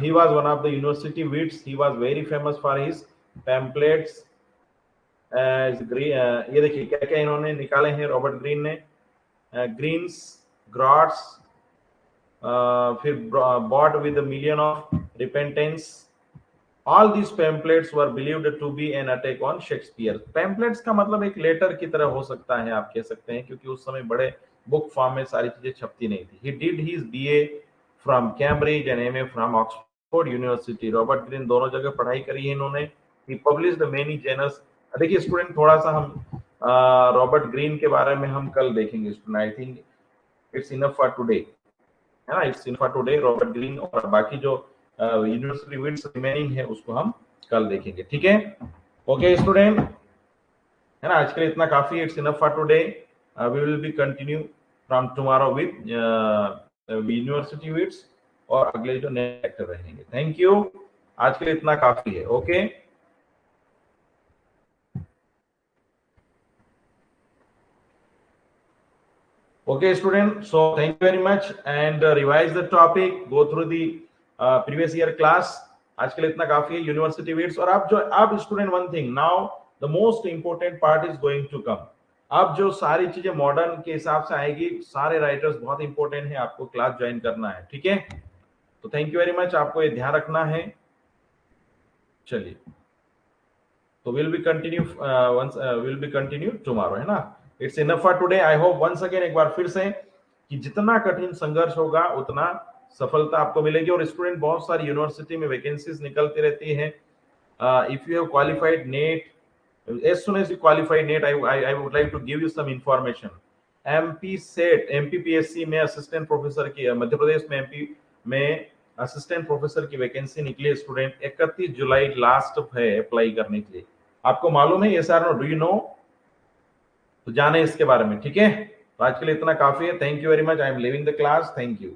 [SPEAKER 1] he was one of the university wits. He was very famous for his pamphlets. ये देखिए क्या क्या इन्होंने निकाले हैं Robert Greene ने, Greene's Groats, फिर bought with a million of repentance. All these pamphlets were believed to be an attack on Shakespeare. pamphlets का मतलब एक लेटर की तरह हो सकता है, आप कह सकते हैं, क्योंकि उस समय बड़े बुक फॉर्म में सारी चीजें छपती नहीं थी। He did his BA from Cambridge and MA from Oxford University. Robert Greene दोनों जगह पढ़ाई करी है इन्होंने। He published many journals. देखिए स्टूडेंट, थोड़ा सा हम रॉबर्ट ग्रीन के बारे में हम कल देखेंगे student. I think it's enough for today, है ना, it's enough for today. Robert Greene और बाकी जो यूनिवर्सिटी विट्स रिमेनिंग है उसको हम कल देखेंगे। ठीक है, ओके स्टूडेंट, है ना, आज के लिए इतना काफी है। It's enough for today. We will be continue from tomorrow with university wits, और अगले जो नेक्स्ट लेक्चर रहेंगे। थैंक यू, आज के लिए इतना काफी है। Okay okay student, so thank you very much and revise the topic, go through the previous year class। आज के लिए इतना काफी है यूनिवर्सिटी विट्स। और आप student, one thing now, the most important part is going to come. अब जो सारी चीजें मॉडर्न के हिसाब से आएगी, सारे राइटर्स बहुत इंपॉर्टेंट है, आपको क्लास ज्वाइन करना है। ठीक है, तो थैंक यू वेरी मच, आपको ये ध्यान रखना है। चलिए, तो विल बी कंटिन्यू टुमारो, है ना। It's enough for today. I hope once again, एक बार फिर से, कि जितना कठिन संघर्ष होगा उतना सफलता आपको मिलेगी। और स्टूडेंट, बहुत सारी यूनिवर्सिटी में वैकेंसीज निकलती रहती है। If you have qualified net, as soon as you qualify NET, I would like to give you some information. MP set MPPSC में असिस्टेंट प्रोफेसर की, मध्य प्रदेश में MP में असिस्टेंट प्रोफेसर की वैकेंसी निकली है स्टूडेंट। 31 जुलाई लास्ट है अप्लाई करने के लिए। आपको मालूम है ये सर, डू यू नो? तो जाने इसके बारे में। ठीक है, तो आज के लिए इतना काफी है। Thank you very much, I am living the class. Thank you.